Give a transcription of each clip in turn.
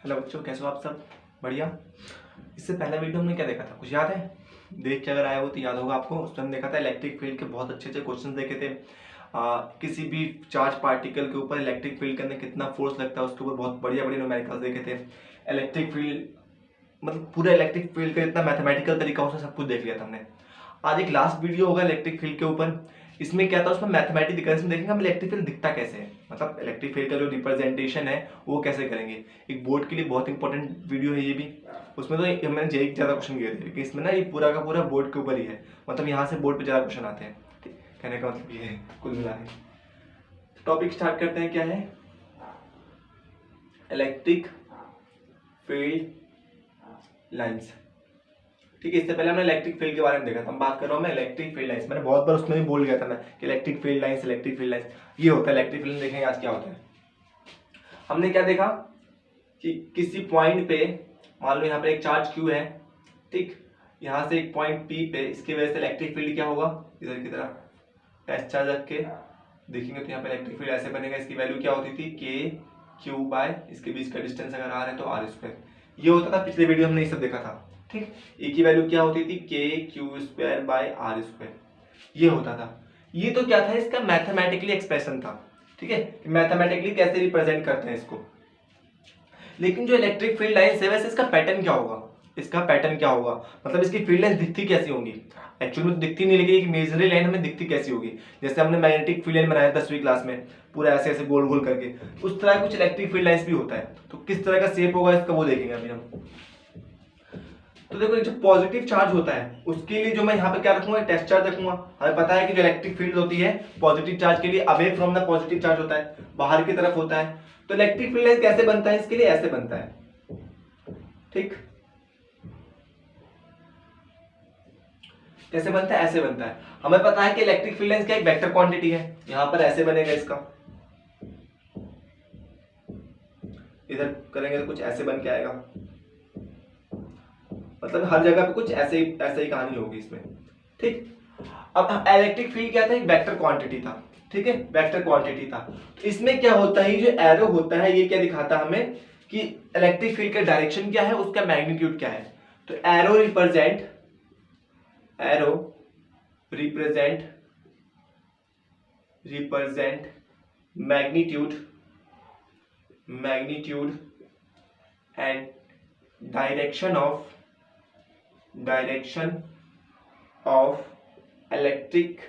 Hello बच्चों, कैसे हो आप सब? बढ़िया। इससे पहला वीडियो हमने क्या देखा था, कुछ याद है? देख के अगर आया हो तो याद होगा आपको। उसमें हमने देखा था इलेक्ट्रिक फील्ड के बहुत अच्छे अच्छे क्वेश्चन देखे थे। किसी भी चार्ज पार्टिकल के ऊपर इलेक्ट्रिक फील्ड के अंदर कितना फोर्स लगता है उसके ऊपर बहुत बढ़िया बढ़िया न्यूमेरिकल्स देखे थे। इलेक्ट्रिक फील्ड मतलब पूरा इलेक्ट्रिक फील्ड का इतना मैथमेटिकल तरीका उसने सब कुछ देख लिया था हमने। आज एक लास्ट वीडियो होगा इलेक्ट्रिक फील्ड के ऊपर। इसमें क्या था, उसमें मैथमेटिक्स दिखा, इसमें देखेंगे हम इलेक्ट्रिक फील्ड दिखता कैसे है, मतलब इलेक्ट्रिक फील्ड का जो रिप्रेजेंटेशन है वो कैसे करेंगे। एक बोर्ड के लिए बहुत इंपॉर्टेंट वीडियो है ये भी। उसमें तो मैंने जेई ज़्यादा क्वेश्चन किए थे, लेकिन इसमें ना ये पूरा का पूरा बोर्ड के ऊपर ही है, मतलब यहाँ से बोर्ड पे ज़्यादा क्वेश्चन आते हैं। ठीक, कहने का मतलब ये है कुल मिला है। टॉपिक स्टार्ट करते हैं, क्या है? Electric field lines. ठीक है, इससे पहले हमने इलेक्ट्रिक फील्ड के बारे में देखा था। हम बात कर रहा हूँ मैं इलेक्ट्रिक फील्ड लाइंस। मैंने बहुत बार उसमें भी बोल गया था मैं कि इलेक्ट्रिक फील्ड लाइंस ये होता है इलेक्ट्रिक फील्ड। देखेंगे आज क्या होता है। हमने क्या देखा कि किसी पॉइंट पे, मान लो यहाँ पे एक चार्ज Q है, ठीक, यहाँ से एक पॉइंट P पे, इसकी वजह से इलेक्ट्रिक फील्ड क्या होगा, इधर की तरफ टेस्ट चार्ज रख के देखेंगे तो यहाँ पे इलेक्ट्रिक फील्ड ऐसे बनेगा। इसकी वैल्यू क्या होती थी, KQ बाय इसके बीच का डिस्टेंस अगर R है तो R²। ये होता था, पिछले वीडियो हमने ये सब देखा था। ठीक, E की वैल्यू क्या होती थी, KQ² बाय R²। ये होता था। ये तो क्या था, इसका मैथमेटिकली एक्सप्रेशन था। ठीक है, मैथमेटिकली कैसे रिप्रेजेंट करते हैं इसको। लेकिन जो इलेक्ट्रिक फील्ड लाइंस है वैसे इसका पैटर्न क्या होगा, मतलब इसकी फील्ड लाइंस दिखती कैसी होंगी। एक्चुअली में तो दिखती नहीं, लेकिन एक इमेजिनरी लाइन हमें दिखती कैसी होगी। जैसे हमने मैग्नेटिक फील्ड लाइन बनाया 10वीं क्लास में, पूरा ऐसे ऐसे गोल गोल करके, उस तरह कुछ इलेक्ट्रिक फील्ड लाइंस भी होता है। तो किस तरह का शेप होगा इसका वो देखेंगे अभी हम। तो देखो, जो पॉजिटिव चार्ज होता है उसके लिए जो मैं यहाँ पे क्या रखूंगा, टेस्ट चार्ज रखूंगा। हमें पता है कि जो इलेक्ट्रिक फील्ड होती है पॉजिटिव चार्ज के लिए away from the positive charge होता है, बाहर की तरफ होता है। तो इलेक्ट्रिक फील्ड लाइन कैसे बनता है, इसके लिए ऐसे बनता है। ठीक, कैसे बनता है, ऐसे बनता है। हमें पता है कि इलेक्ट्रिक फील्ड लाइंस क्या एक वेक्टर क्वांटिटी है। यहां पर ऐसे बनेगा, इसका इधर करेंगे तो कुछ ऐसे बन के आएगा। मतलब हर जगह पे कुछ ऐसे ही कहानी होगी इसमें। ठीक, अब इलेक्ट्रिक फील्ड क्या था, एक वेक्टर क्वांटिटी था। ठीक है, वेक्टर क्वांटिटी था। तो इसमें क्या होता है, जो एरो होता है ये क्या दिखाता है हमें कि इलेक्ट्रिक फील्ड का डायरेक्शन क्या है, उसका मैग्नीट्यूड क्या है। तो arrow represent magnitude and direction of electric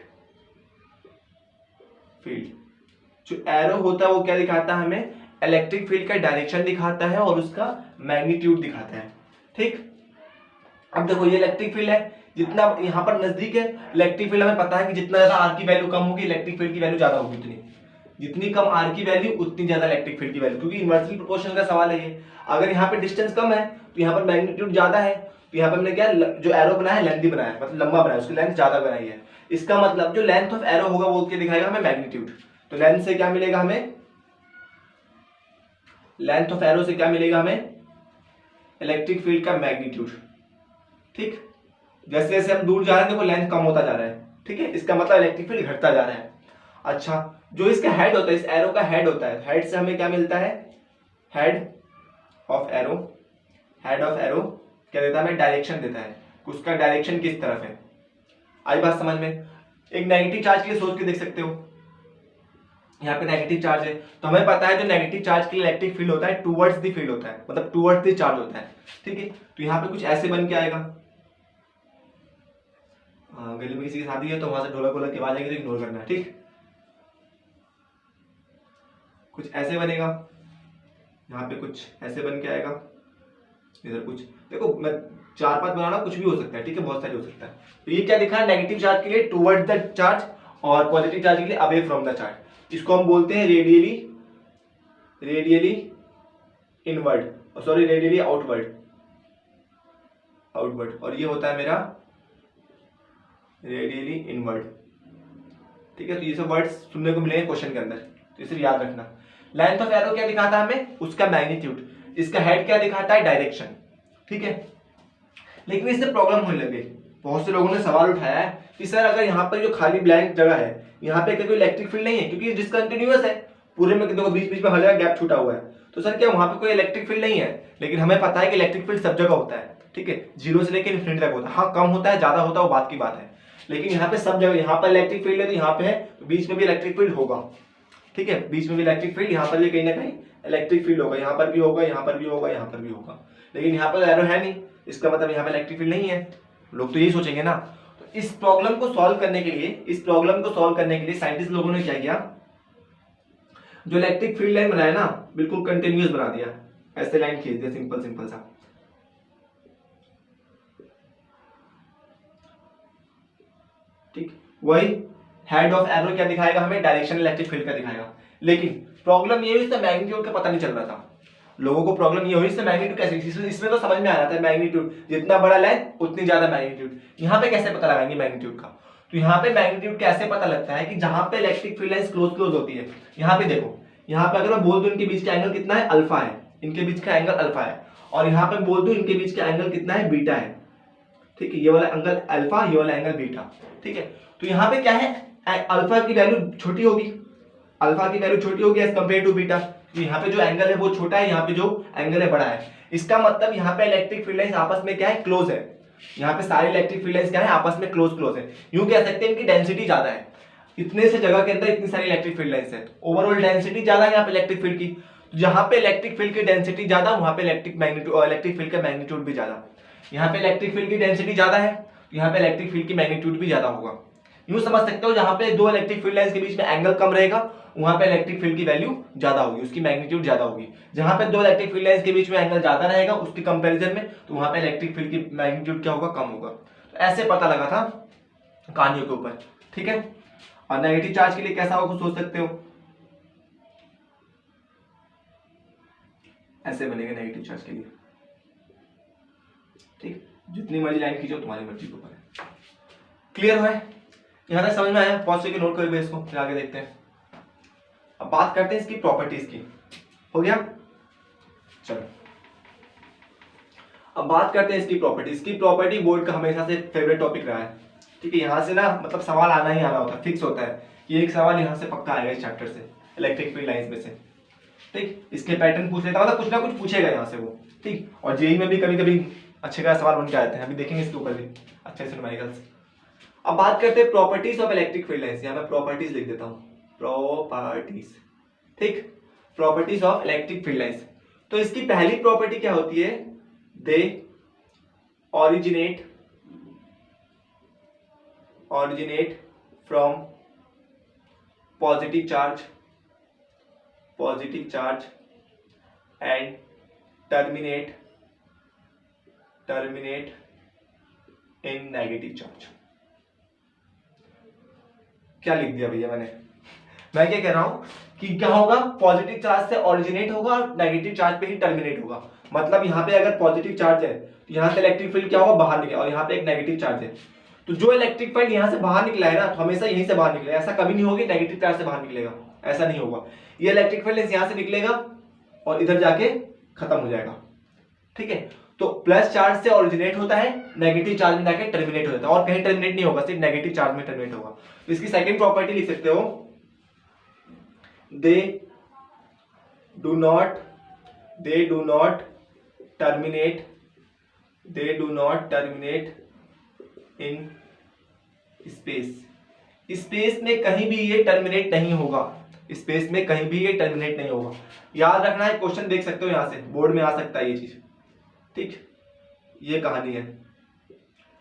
field. जो एरो होता है वो क्या दिखाता है हमें, इलेक्ट्रिक फील्ड का डायरेक्शन दिखाता है और उसका मैग्नीट्यूड दिखाता है। ठीक, अब देखो ये इलेक्ट्रिक फील्ड है, जितना यहाँ पर नजदीक है इलेक्ट्रिक फील्ड, हमें पता है कि जितना ज्यादा आर की वैल्यू कम होगी इलेक्ट्रिक फील्ड की वैल्यू ज्यादा होगी। जितनी कम आर की वैल्यू उतनी ज्यादा इलेक्ट्रिक फील्ड की वैल्यू, क्योंकि इनवर्सली प्रोपोर्शनल का सवाल है ये। अगर यहाँ पे डिस्टेंस कम है तो यहाँ पर मैग्नीट्यूड ज्यादा है, तो यहाँ पे हमने क्या जो एरो बनाया है लेंथी बनाया है, मतलब लंबा बनाया, उसकी लेंथ ज्यादा बनाई है। इसका मतलब जो लेंथ ऑफ एरो होगा वो क्या दिखाएगा हमें, मैग्नीट्यूड। तो लेंथ से क्या मिलेगा हमें, लेंथ ऑफ एरो से क्या मिलेगा हमें, इलेक्ट्रिक फील्ड का मैग्नीट्यूड। ठीक, जैसे जैसे हम दूर जा रहे हैं देखो लेंथ कम होता जा रहा है। ठीक है, इसका मतलब इलेक्ट्रिक फील्ड घटता जा रहा है। अच्छा, जो इसका हेड होता है, इस एरो का हेड होता है, हेड से हमें क्या मिलता है, हेड ऑफ एरो क्या देता है हमें, डायरेक्शन देता है, उसका डायरेक्शन किस तरफ है। आई बात समझ में? एक नेगेटिव चार्ज के लिए सोच के देख सकते हो, यहाँ पे नेगेटिव चार्ज है तो हमें पता है जो नेगेटिव चार्ज के लिए इलेक्ट्रिक फील्ड होता है टुवर्ड्स द फील्ड होता है, मतलब टुवर्ड्स द चार्ज होता है। ठीक है, तो यहाँ पे कुछ ऐसे बन के आएगा। गली में किसी की शादी है तो वहां से ढोलक वोलक की आवाज आएगी तो इग्नोर करना है। ठीक, कुछ ऐसे बनेगा, यहाँ पे कुछ ऐसे बन के आएगा, इधर कुछ, देखो मैं 4-5 बनाना, कुछ भी हो सकता है। ठीक है, बहुत सारी हो सकता है। तो ये क्या दिखा है, नेगेटिव चार्ज के लिए टुवर्ड्स द चार्ज और पॉजिटिव चार्ज के लिए अवे फ्रॉम द चार्ज। इसको हम बोलते हैं radially inward, sorry radially outward. और ये होता है मेरा रेडियली इनवर्ड। ठीक है, तो ये सब वर्ड्स सुनने को मिलेंगे क्वेश्चन के अंदर, तो इसे याद रखना। लेंथ ऑफ एरो क्या दिखाता है हमें, उसका मैग्नीट्यूड। इसका हेड क्या दिखाता है, डायरेक्शन। ठीक है, लेकिन इससे प्रॉब्लम होने लगी, बहुत से लोगों ने सवाल उठाया है कि सर अगर यहाँ पर जो खाली ब्लैंक जगह है यहाँ पे कोई इलेक्ट्रिक फील्ड नहीं है क्योंकि डिसकंटिन्यूअस है, पूरे में देखो बीच बीच में हर जगह गैप छूटा हुआ है, तो सर क्या वहां पे कोई इलेक्ट्रिक फील्ड नहीं है? लेकिन हमें पता है कि इलेक्ट्रिक फील्ड सब जगह होता है, ठीक है, जीरो से लेकर इन्फिनिटी तक होता है। हाँ कम होता है ज्यादा होता है वो बात की बात है, लेकिन यहाँ पे सब जगह, यहाँ पर इलेक्ट्रिक फील्ड है तो यहाँ पे है, तो बीच में भी इलेक्ट्रिक फील्ड होगा, ठीक है, बीच में भी इलेक्ट्रिक फील्ड, यहाँ पर भी कहीं ना कहीं इलेक्ट्रिक फील्ड होगा, यहाँ पर भी होगा, यहाँ पर भी होगा, यहाँ पर भी होगा, लेकिन यहाँ पर एरो है नहीं, इसका मतलब यहाँ पे इलेक्ट्रिक फील्ड नहीं है। लोग तो यही सोचेंगे ना। तो इस प्रॉब्लम को सॉल्व करने के लिए, इस प्रॉब्लम को सॉल्व करने के लिए साइंटिस्ट लोगों ने क्या किया, जो इलेक्ट्रिक फील्ड लाइन बनाया ना बिल्कुल कंटिन्यूअस बना दिया, ऐसे लाइन खींच दिया सिंपल सिंपल सा, ठीक। वही हेड ऑफ एरो क्या दिखाएगा हमें, डायरेक्शन इलेक्ट्रिक फील्ड का दिखाएगा। लेकिन प्रॉब्लम ये हुई इसका मैग्नीट्यूड का पता नहीं चल रहा था लोगों को। प्रॉब्लम ये हुई इसका मैग्नीट्यूड कैसे, इसमें तो समझ में आ रहा था मैग्नीट्यूड जितना बड़ा लेंथ उतनी ज्यादा मैग्नीट्यूड, यहाँ पे कैसे पता लगाएंगे मैग्नीट्यूड का? तो यहाँ पे मैग्नीट्यूड कैसे पता लगता है कि जहां पे electric field lines close close होती है, यहाँ पे देखो, यहाँ पे अगर मैं बोल दूं इनके बीच का एंगल कितना है, अल्फा है, इनके बीच का एंगल अल्फा है, और यहाँ पे बोल दूं इनके बीच का एंगल कितना है, बीटा है, ठीक है, ये वाला एंगल अल्फा, ये वाला एंगल बीटा, ठीक है। तो यहाँ पे क्या है, अल्फा की वैल्यू छोटी होगी, अल्फा की वैल्यू छोटी होगी एज कंपेयर टू बीटा, तो यहाँ पे जो एंगल है वो छोटा है, यहाँ पे जो एंगल है बड़ा है। इसका मतलब यहाँ पे इलेक्ट्रिक फील्ड लाइंस आपस में क्या है, क्लोज है, यहाँ पे सारे इलेक्ट्रिक फील्ड लाइंस क्या है, आपस में क्लोज क्लोज है। यूं कह सकते हैं इनकी डेंसिटी ज्यादा है, इतने से जगह के अंदर इतनी सारी इलेक्ट्रिक फील्ड लाइंस है, ओवरऑल डेंसिटी ज्यादा है यहाँ पे इलेक्ट्रिक फील्ड की। जहां पे इलेक्ट्रिक फील्ड की डेंसिटी ज्यादा, वहां पे इलेक्ट्रिक फील्ड का मैग्नीट्यूड भी ज्यादा। यहाँ पे इलेक्ट्रिक फील्ड की डेंसिटी ज्यादा है, यहाँ पे इलेक्ट्रिक फील्ड की मैग्नीट्यूड भी ज्यादा होगा। यूं समझ सकते हो जहां पे दो इलेक्ट्रिक फील्ड लाइंस के बीच में एंगल कम रहेगा, वहां पे इलेक्ट्रिक फील्ड की वैल्यू ज्यादा होगी, उसकी मैग्नीट्यूड ज्यादा होगी। जहां पे दो इलेक्ट्रिक फील्ड लाइंस के बीच में एंगल ज्यादा रहेगा उसके कंपैरिजन में, तो वहां पे इलेक्ट्रिक फील्ड की मैग्नीट्यूड क्या होगा, कम होगा। तो ऐसे पता लगा था कहानियों के ऊपर, ठीक है। और नेगेटिव चार्ज के लिए कैसा होगा कुछ सोच सकते हो, ऐसे बनेगा नेगेटिव चार्ज के लिए, ठीक। जितनी मर्जी लाइन खींचो तुम्हारी मर्जी के ऊपर है। क्लियर है, यहां तक समझ में आया? पॉज करके नोट करोगे इसको, फिर आगे देखते हैं। अब बात करते हैं इसकी प्रॉपर्टीज की, हो गया, चलो अब बात करते हैं इसकी प्रॉपर्टीज की। प्रॉपर्टी बोर्ड का हमेशा से फेवरेट टॉपिक रहा है, ठीक है। यहां से ना मतलब सवाल आना ही आना होता है, फिक्स होता है कि एक सवाल यहां से पक्का आएगा इस चैप्टर से, इलेक्ट्रिक फील्ड लाइंस में से, ठीक। इसके पैटर्न पूछ लेता मतलब कुछ ना कुछ पूछेगा यहाँ से वो, ठीक। और जेई में भी कभी कभी अच्छे का सवाल बन के आते हैं, अभी देखेंगे इसके ऊपर भी अच्छे से न्यूमेरिकल्स। अब बात करते हैं properties of electric field lines, यहाँ मैं प्रॉपर्टीज लिख देता हूँ, प्रॉपर्टीज, ठीक, properties of electric field lines. तो इसकी पहली प्रॉपर्टी क्या होती है, दे originate from positive charge and terminate in negative charge। क्या लिख दिया भैया मैंने, मैं क्या कह रहा हूं कि क्या होगा, पॉजिटिव चार्ज से ओरिजिनेट होगा और नेगेटिव चार्ज पे ही टर्मिनेट होगा। मतलब यहाँ पे अगर पॉजिटिव चार्ज है तो यहाँ से इलेक्ट्रिक फील्ड क्या होगा, बाहर निकलेगा, और यहाँ पे एक नेगेटिव चार्ज है, तो जो इलेक्ट्रिक फील्ड यहाँ से बाहर निकला है ना, तो हमेशा यहीं से बाहर निकलेगा, ऐसा कभी नहीं होगा नेगेटिव चार्ज से बाहर निकलेगा, ऐसा नहीं होगा। ये इलेक्ट्रिक फील्ड यहाँ से निकलेगा और इधर जाके खत्म हो जाएगा, ठीक है। तो प्लस चार्ज से ओरिजिनेट होता है, नेगेटिव चार्ज में जाके टर्मिनेट हो जाता है, और कहीं टर्मिनेट नहीं होगा, सिर्फ नेगेटिव चार्ज में टर्मिनेट होगा। तो इसकी सेकंड प्रॉपर्टी लिख सकते हो, they do not terminate in space। Space में कहीं भी ये टर्मिनेट नहीं होगा, स्पेस में कहीं भी ये टर्मिनेट नहीं होगा। याद रखना है, क्वेश्चन देख सकते हो यहां से, बोर्ड में आ सकता है ये चीज, ठीक। ये कहानी है,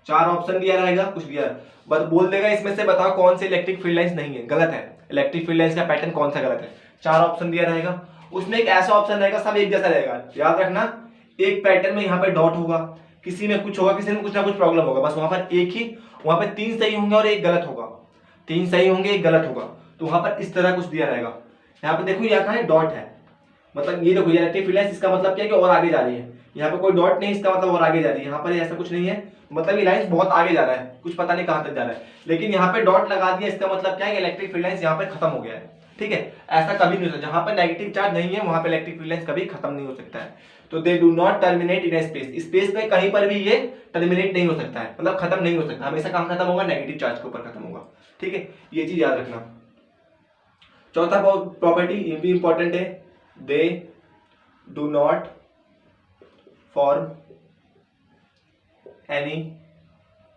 4 ऑप्शन दिया रहेगा, कुछ दिया बस बोल देगा इसमें से बताओ कौन से इलेक्ट्रिक फील्ड लाइंस नहीं है, गलत है, इलेक्ट्रिक फील्ड लाइंस का पैटर्न कौन सा गलत है। 4 ऑप्शन दिया रहेगा, उसमें एक ऐसा ऑप्शन रहेगा सब एक जैसा रहेगा। याद रखना, एक पैटर्न में यहाँ पे डॉट होगा, किसी में कुछ होगा, किसी में कुछ ना कुछ प्रॉब्लम होगा, बस वहां पर एक ही, वहां पर 3 सही होंगे और एक गलत होगा, 3 सही होंगे एक गलत होगा, तो वहां पर इस तरह कुछ दिया रहेगा। यहाँ पे देखो यहाँ कहा है डॉट है, मतलब ये देखो इलेक्ट्रिक फील्ड लाइंस, इसका मतलब क्या है कि और आगे जा रही है, यहाँ पे कोई डॉट नहीं, इसका मतलब और आगे जा रही है। यहाँ पर ऐसा कुछ नहीं है, मतलब ये लाइंस बहुत आगे जा रहा है, कुछ पता नहीं कहां तक जा रहा है, लेकिन यहाँ पे डॉट लगा दिया, इसका मतलब क्या है कि इलेक्ट्रिक फील्ड लाइंस यहाँ पे खत्म हो गया है, ठीक है। ऐसा कभी नहीं हो सकता, जहां पर नेगेटिव चार्ज नहीं है वहां पे इलेक्ट्रिक फील्ड लाइंस कभी खत्म नहीं हो सकता है। तो they do not terminate in space, space में कहीं पर भी ये टर्मिनेट नहीं हो सकता है, मतलब खत्म नहीं हो सकता, हमेशा कहां खत्म होगा, नेगेटिव चार्ज के ऊपर खत्म होगा, ठीक है। ये चीज याद रखना। चौथा प्रॉपर्टी ये भी इंपॉर्टेंट है, they do not form any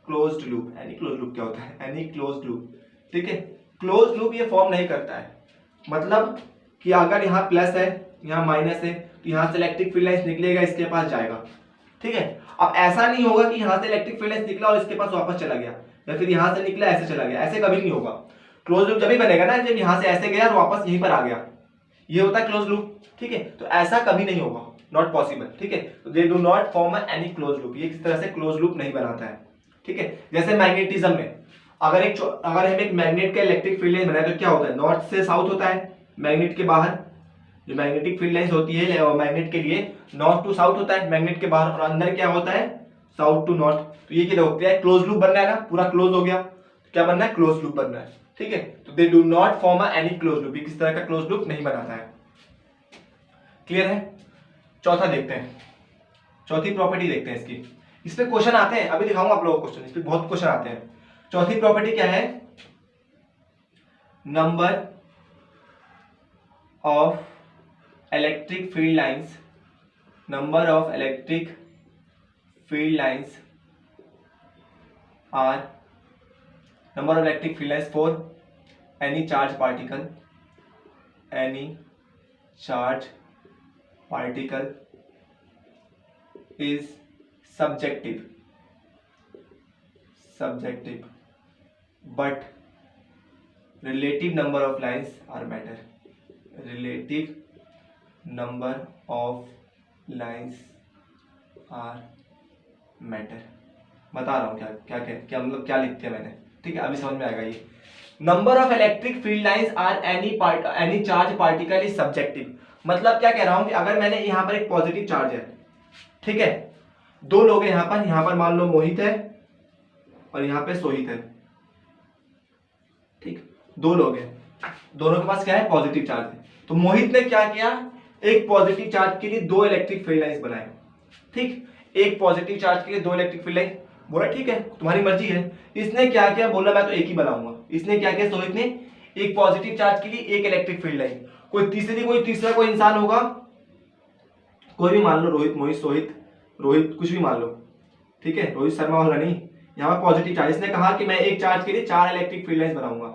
closed loop. Any closed loop क्या होता है? एनी क्लोज्ड लूप, ठीक है, क्लोज्ड लूप ये फॉर्म नहीं करता है। मतलब कि अगर यहाँ प्लस है यहाँ माइनस है तो यहाँ से इलेक्ट्रिक फील्ड लाइंस निकलेगा, इसके पास जाएगा, ठीक है। अब ऐसा नहीं होगा कि यहाँ से इलेक्ट्रिक फील्ड लाइंस निकला और इसके पास वापस चला गया, या फिर यहाँ से निकला ऐसे चला गया, ऐसे कभी नहीं होगा। क्लोज लूप जब भी बनेगा ना जब यहाँ से ऐसे गया और वापस यहीं पर आ गया, ये होता है क्लोज लूप, ठीक है। तो ऐसा कभी नहीं होगा, नॉट पॉसिबल, ठीक है। तो they do not form any close loop, ये किस तरह से क्लोज लूप नहीं बनाता है, ठीक है। जैसे मैग्नेटिज्म में अगर हम एक मैग्नेट का इलेक्ट्रिक फील्ड लाइन बनाए तो क्या होता है? नॉर्थ से साउथ होता है, मैग्नेट के बाहर जो मैग्नेटिक फील्ड लाइंस होती है मैग्नेट के लिए नॉर्थ टू साउथ होता है मैग्नेट के बाहर, और अंदर क्या होता है? South to north. तो ये क्या होता है? क्लोज लूप बनना है ना, पूरा क्लोज हो गया, क्या बनना है? क्लोज लूप बनना है, ठीक है। तो they do not form any close loop, किस तरह का क्लोज लूप नहीं बनाता है। क्लियर है? चौथा देखते हैं, चौथी प्रॉपर्टी देखते हैं इसकी। इस पे क्वेश्चन आते हैं, अभी दिखाऊंगा आप लोगों को क्वेश्चन, इस पे बहुत क्वेश्चन आते हैं। चौथी प्रॉपर्टी क्या है? Number of electric field lines, number of electric field lines are number of electric field lines for any charge particle is subjective but relative number of lines are matter, relative number of lines are matter. बता रहा हूं क्या क्या क्या क्या मतलब क्या लिखते हैं मैंने, ठीक है, अभी समझ में आएगा ये। Number of electric field lines are any charge particle is subjective. मतलब क्या कह रहा हूं कि अगर मैंने यहां पर एक पॉजिटिव चार्ज है, ठीक है, दो लोग हैं यहां पर मान लो मोहित है और यहां पे सोहित है, ठीक, दो लोग हैं, दोनों के पास क्या है? पॉजिटिव चार्ज है। तो मोहित ने क्या किया? एक पॉजिटिव चार्ज के लिए दो इलेक्ट्रिक फील्ड लाइंस बनाए, ठीक, एक पॉजिटिव चार्ज के लिए दो इलेक्ट्रिक फील्ड लाइन, बोला ठीक है तुम्हारी मर्जी है। इसने क्या किया? बोला मैं तो एक ही बनाऊंगा। इसने क्या किया? सोहित ने एक पॉजिटिव चार्ज के लिए एक इलेक्ट्रिक फील्ड लाइन, कोई तीसरा कोई इंसान होगा, कोई भी मान लो, रोहित, मोहित, सोहित, रोहित, कुछ भी मान लो, ठीक है, रोहित शर्मा वाला नहीं, यहाँ पर पॉजिटिव चार्ज। इसने कहा कि मैं एक चार्ज के लिए चार इलेक्ट्रिक फील्ड लाइंस बनाऊंगा।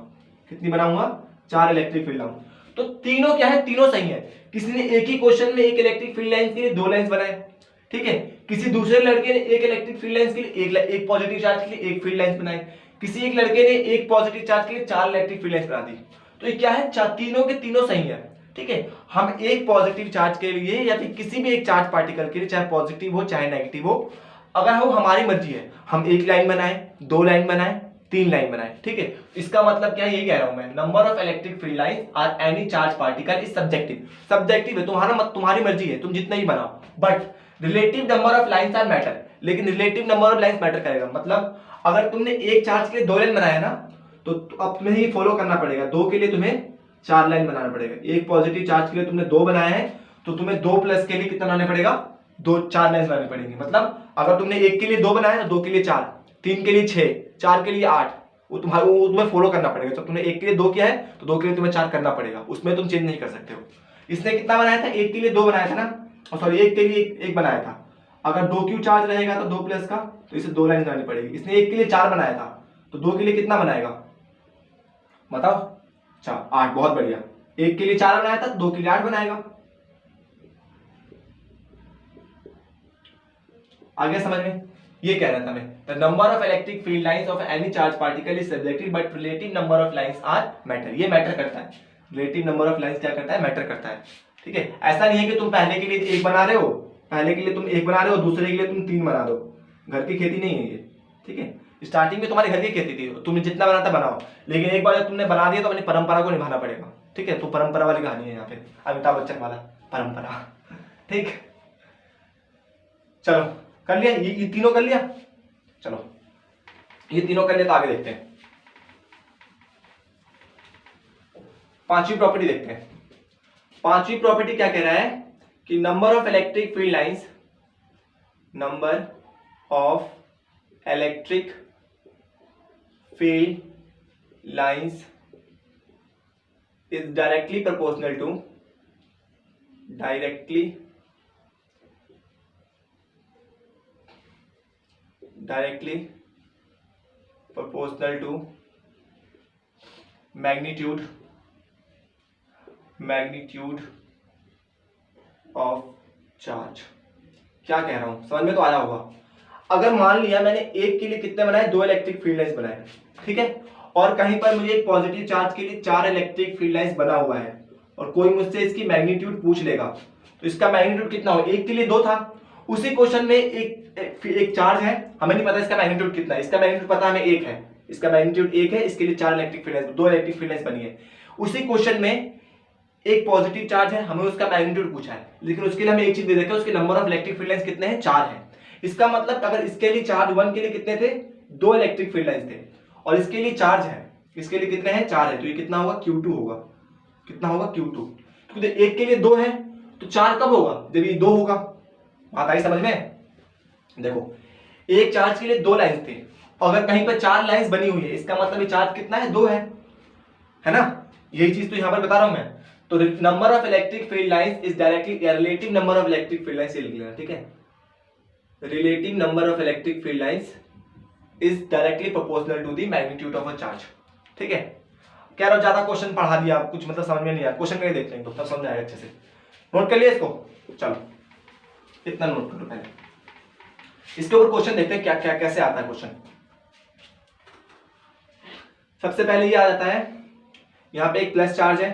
कितनी बनाऊंगा? चार इलेक्ट्रिक फील्ड लाइन। तो तीनों क्या है? तीनों सही है। किसी ने एक ही क्वेश्चन में एक इलेक्ट्रिक फील्ड लाइन के लिए दो लाइंस बनाए, ठीक है। किसी दूसरे लड़के ने एक इलेक्ट्रिक फील्ड लाइन के लिए एक पॉजिटिव चार्ज के लिए एक फील्ड लाइन बनाई, किसी एक लड़के ने एक पॉजिटिव चार्ज के लिए चार इलेक्ट्रिक फील्ड लाइन बना दी। तो ये क्या है? तीनों के तीनों सही है, ठीक है। हम एक पॉजिटिव चार्ज के लिए या फिर किसी भी एक चार्ज पार्टिकल के लिए, चाहे पॉजिटिव हो चाहे नेगेटिव हो, अगर वो हमारी मर्जी है, हम एक लाइन बनाए, दो लाइन बनाए, तीन लाइन बनाए, ठीक है। इसका मतलब क्या है? यही कह रहा हूं मैं, number of electric field line are any charge particle is subjective. Subjective है, तुम्हारी मर्जी है, तुम जितना ही बनाओ, but relative number of lines are matter. लेकिन relative number of lines matter करेगा। मतलब अगर तुमने एक चार्ज के लिए दो लाइन बनाया ना, तो अब तुम्हें ये फॉलो करना पड़ेगा, दो के लिए तुम्हें चार लाइन बनाना पड़ेगा। एक पॉजिटिव चार्ज के लिए तुमने दो बनाया है तो तुम्हें दो प्लस के लिए कितना बनाना पड़ेगा? दो, चार लाइन बनानी पड़ेगी। मतलब अगर तुमने एक के लिए दो बनाया ना, दो के लिए चार, तीन के लिए छह, चार के लिए आठ, वो तुम्हें फॉलो करना पड़ेगा। जब तुमने एक के लिए दो किया है तो दो के लिए तुम्हें चार करना पड़ेगा, उसमें तुम चेंज नहीं कर सकते हो। इसने कितना बनाया था? एक के लिए दो बनाया था ना, सॉरी, एक के लिए एक बनाया था। अगर दो क्यू चार्ज रहेगा तो दो प्लस का, तो इसे दो लाइन बनानी पड़ेगी। इसने एक के लिए चार बनाया था तो दो के लिए कितना बनाएगा बताओ? चार, आठ, बहुत बढ़िया। एक के लिए चार बनाया था तो दो के लिए आठ बनाएगा। आगे समझ में? ये कह रहा था मैं, the number of electric field lines of any charge particle is subjective but relative number of lines are matter. ये मैटर करता है, रिलेटिव नंबर ऑफ लाइंस क्या करता है? मैटर करता है, ठीक है। ऐसा नहीं है कि तुम पहले के लिए एक बना रहे हो, पहले के लिए तुम एक बना रहे हो, दूसरे के लिए तुम तीन बना दो। घर की खेती नहीं है ये, ठीक है। स्टार्टिंग में तुम्हारे घर की खेती थी, तुमने जितना बनाता बनाओ, लेकिन एक बार जब तुमने बना दिया तो अपनी परंपरा को निभाना पड़ेगा, ठीक है। तो परंपरा वाली कहानी है यहाँ पे, अमिताभ बच्चन वाला परंपरा, ठीक। चलो कर लिया, ये तीनों कर लिया। चलो ये तीनों कर लिया तो आगे देखते हैं, पांचवी प्रॉपर्टी देखते हैं। पांचवी प्रॉपर्टी क्या कह रहा है कि number of electric field lines, number of electric field lines is directly proportional to directly proportional to magnitude of charge। क्या कह रहा हूं, समझ में तो आया होगा। अगर मान लिया मैंने एक के लिए कितने बनाए, 2 इलेक्ट्रिक फील्ड लाइंस बनाए, ठीक है, और कहीं पर मुझे एक पॉजिटिव चार्ज के लिए 4 इलेक्ट्रिक फील्ड लाइंस बना हुआ है और कोई मुझसे इसकी मैग्नीट्यूड पूछ लेगा, तो इसका मैग्नीट्यूड कितना हो, एक के लिए 2 था, उसी क्वेश्चन में एक चार्ज है, हमें नहीं पता इसका मैग्नीट्यूड कितना है, इसका मैग्नीट्यूड पता हमें 1 है, इसका मैग्नीट्यूड 1 है, इसके लिए 4 electric field lines, 2 electric field lines बनी है। उसी क्वेश्चन में एक पॉजिटिव चार्ज है, हमें उसका मैग्नीट्यूड पूछा है, लेकिन उसके लिए हमें एक चीज दे देते हैं, उसके number of electric field lines कितने हैं, 4 है। इसका मतलब अगर इसके लिए चार्ज 1 के लिए कितने थे, 2 इलेक्ट्रिक फील्ड लाइंस थे, और इसके लिए चार्ज है, इसके लिए कितने हैं, 4 है, तो ये कितना होगा, Q2 होगा। कितना होगा, Q2। क्योंकि एक के लिए 2 है तो 4 कब होगा, जब ये 2 होगा। बात आई समझ में। देखो एक चार्ज के लिए 2 लाइंस थे, अगर कहीं पर 4 लाइंस बनी हुई है, इसका मतलब ये चार्ज कितना है, 2 है ना। यही चीज तो यहां पर बता रहा हूं मैं। तो number of electric field lines is directly, relative number of electric field lines लिख लेना, ठीक है। Relative number of electric field lines is directly proportional to the magnitude of a charge, ठीक है। कह रहा हूं ज्यादा क्वेश्चन पढ़ा दिया, आप कुछ मतलब समझ में नहीं आया, क्वेश्चन करके देख लेंगे तो तब समझ आएगा अच्छे से। नोट कर लिया इसको, चलो इतना नोट करो पहले, इसके ऊपर क्वेश्चन देखते हैं क्या क्या कैसे आता है क्वेश्चन। सबसे पहले ये आ जाता है, यहाँ पे एक प्लस चार्ज है,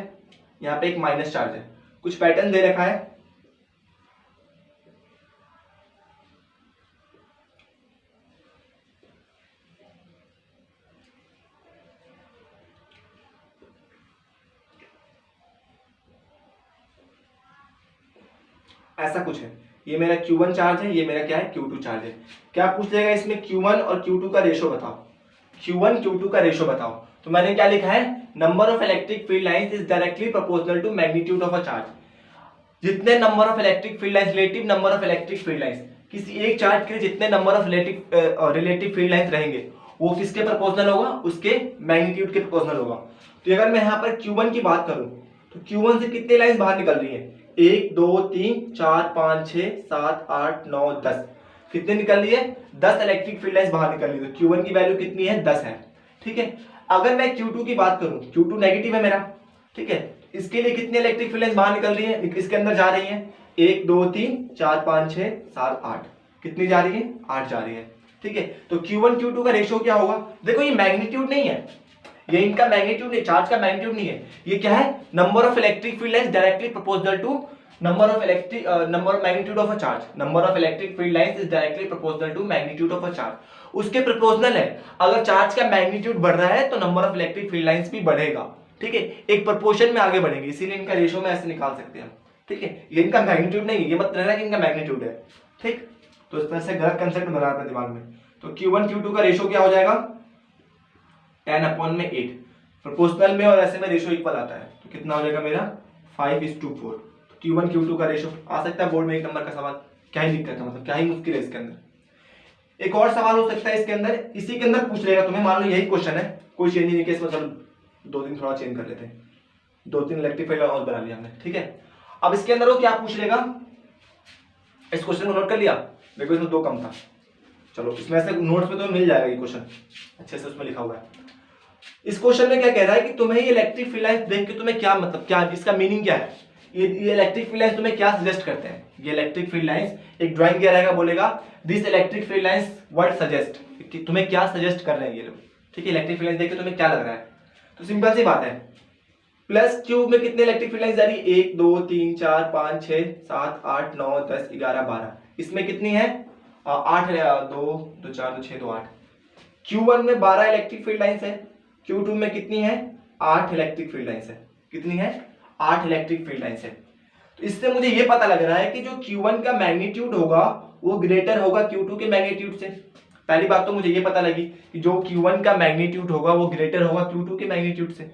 यहाँ पे एक माइनस चार्ज है, कुछ पैटर्न दे रखा है, ऐसा कुछ है, ये मेरा Q1 चार्ज है, ये मेरा क्या है, Q2 चार्ज है। क्या पूछ लेगा इसमें, Q1 और Q2 का रेशो बताओ, Q1 Q2 का रेशो बताओ। तो मैंने क्या लिखा है, number of electric field lines is directly proportional to magnitude of a charge. जितने number of electric field lines, relative number of electric field lines, किसी एक चार्ज के लिए जितने number of relative field lines रहेंगे वो किसके प्रोपोर्शनल होगा, उसके मैग्नीट्यूड के प्रोपोर्शनल होगा। तो अगर मैं यहाँ पर Q1 की बात करूं तो Q1 से कितने लाइंस बाहर निकल रही है, 1 2 3 4 5 6 7 8 9 10, कितने निकल रही है, 10 इलेक्ट्रिक फील्ड लाइंस बाहर निकल रही है। तो Q1 की वैल्यू कितनी है, 10 है, ठीक है। अगर मैं Q2 की बात करूं, Q2 नेगेटिव है मेरा, ठीक है, इसके लिए कितने इलेक्ट्रिक फील्ड लाइंस बाहर निकल रही है, इसके अंदर जा रही है, 1 2 3 4 5 6 7 8, कितनी जा रही है, 8 जा रही है, ठीक है। तो Q1 Q2 का रेशियो क्या होगा, देखो ये मैग्नीट्यूड नहीं है, ये इनका मैग्नीट्यूड नहीं, चार्ज का मैग्नीट्यूड नहीं है, ये क्या है, number of electric field lines directly proportional to number of magnitude of a charge. Number of electric field lines is directly proportional to magnitude of a charge, उसके प्रोपोर्शनल है। अगर चार्ज का मैग्नीट्यूड बढ़ रहा है तो number of electric field lines भी बढ़ेगा, ठीक है, एक प्रोपोर्शन में आगे बढ़ेंगे, इसीलिए इनका रेशियो में ऐसे निकाल सकते हैं, ठीक है। ये इनका मैग्नीट्यूड नहीं है, ये मत रहना कि इनका मैग्नीट्यूड है, ठीक। तो इस तरह से गलत कंसेप्ट बना अपने दिमाग में। तो Q1 Q2 का रेशियो क्या हो जाएगा, 10/8, प्रोपोर्शनल में और ऐसे में रेशियो इक्वल आता है, तो कितना हो जाएगा मेरा 5:4। तो Q1 Q2 का रेशियो आ सकता है बोर्ड में 1 नंबर का सवाल, क्या ही दिक्कत है, मतलब क्या ही मुश्किल है इसके अंदर। एक और सवाल हो सकता है इसके अंदर, इसी के अंदर पूछ लेगा तुम्हें, मान लो यही क्वेश्चन है, कोई चेंज नहीं है, इसमें चलो 2-3 थोड़ा चेंज कर लेते हैं, 2-3 इलेक्ट्रिक फील्ड और बना लिया हमने, ठीक है। अब इसके अंदर वो क्या पूछ लेगा, इस क्वेश्चन को नोट कर लिया, देखो इसमें 2 कम था, चलो इसमें से नोट्स में तो मिल जाएगा ये क्वेश्चन, अच्छे से उसमें लिखा हुआ है। इस क्वेश्चन में क्या कह रहा है कि तुम्हें ये इलेक्ट्रिक फील्ड लाइंस देख के तुम्हें क्या मतलब, क्या इसका मीनिंग क्या है, ये इलेक्ट्रिक फील्ड लाइंस तुम्हें क्या सजेस्ट करते हैं। ये इलेक्ट्रिक फील्ड लाइंस एक ड्राइंग दिया रहेगा, बोलेगा this electric field lines what suggest, कि तुम्हें क्या सजेस्ट कर रहे हैं ये लोग, ठीक है। इलेक्ट्रिक फील्ड लाइंस देख के तुम्हें क्या लग रहा है, तो सिंपल सी बात है, प्लस क्यूब में कितने इलेक्ट्रिक फील्ड लाइंस जा रही है, 1 2 3 4 5 6 7 8 9 10 11 12, इसमें कितनी है 8 है, 2 2 4 2 6 2 8। Q1 में 12 इलेक्ट्रिक फील्ड लाइंस है, Q2 में कितनी है 8 इलेक्ट्रिक फील्ड लाइंस है, कितनी है 8 इलेक्ट्रिक फील्ड लाइंस है। तो इससे मुझे ये पता लग रहा है कि जो Q1 का मैग्नीट्यूड होगा वो ग्रेटर होगा Q2 के मैग्नीट्यूड से। पहली बात तो मुझे ये पता लगी कि जो Q1 का मैग्नीट्यूड होगा वो ग्रेटर होगा Q2 के मैग्नीट्यूड से,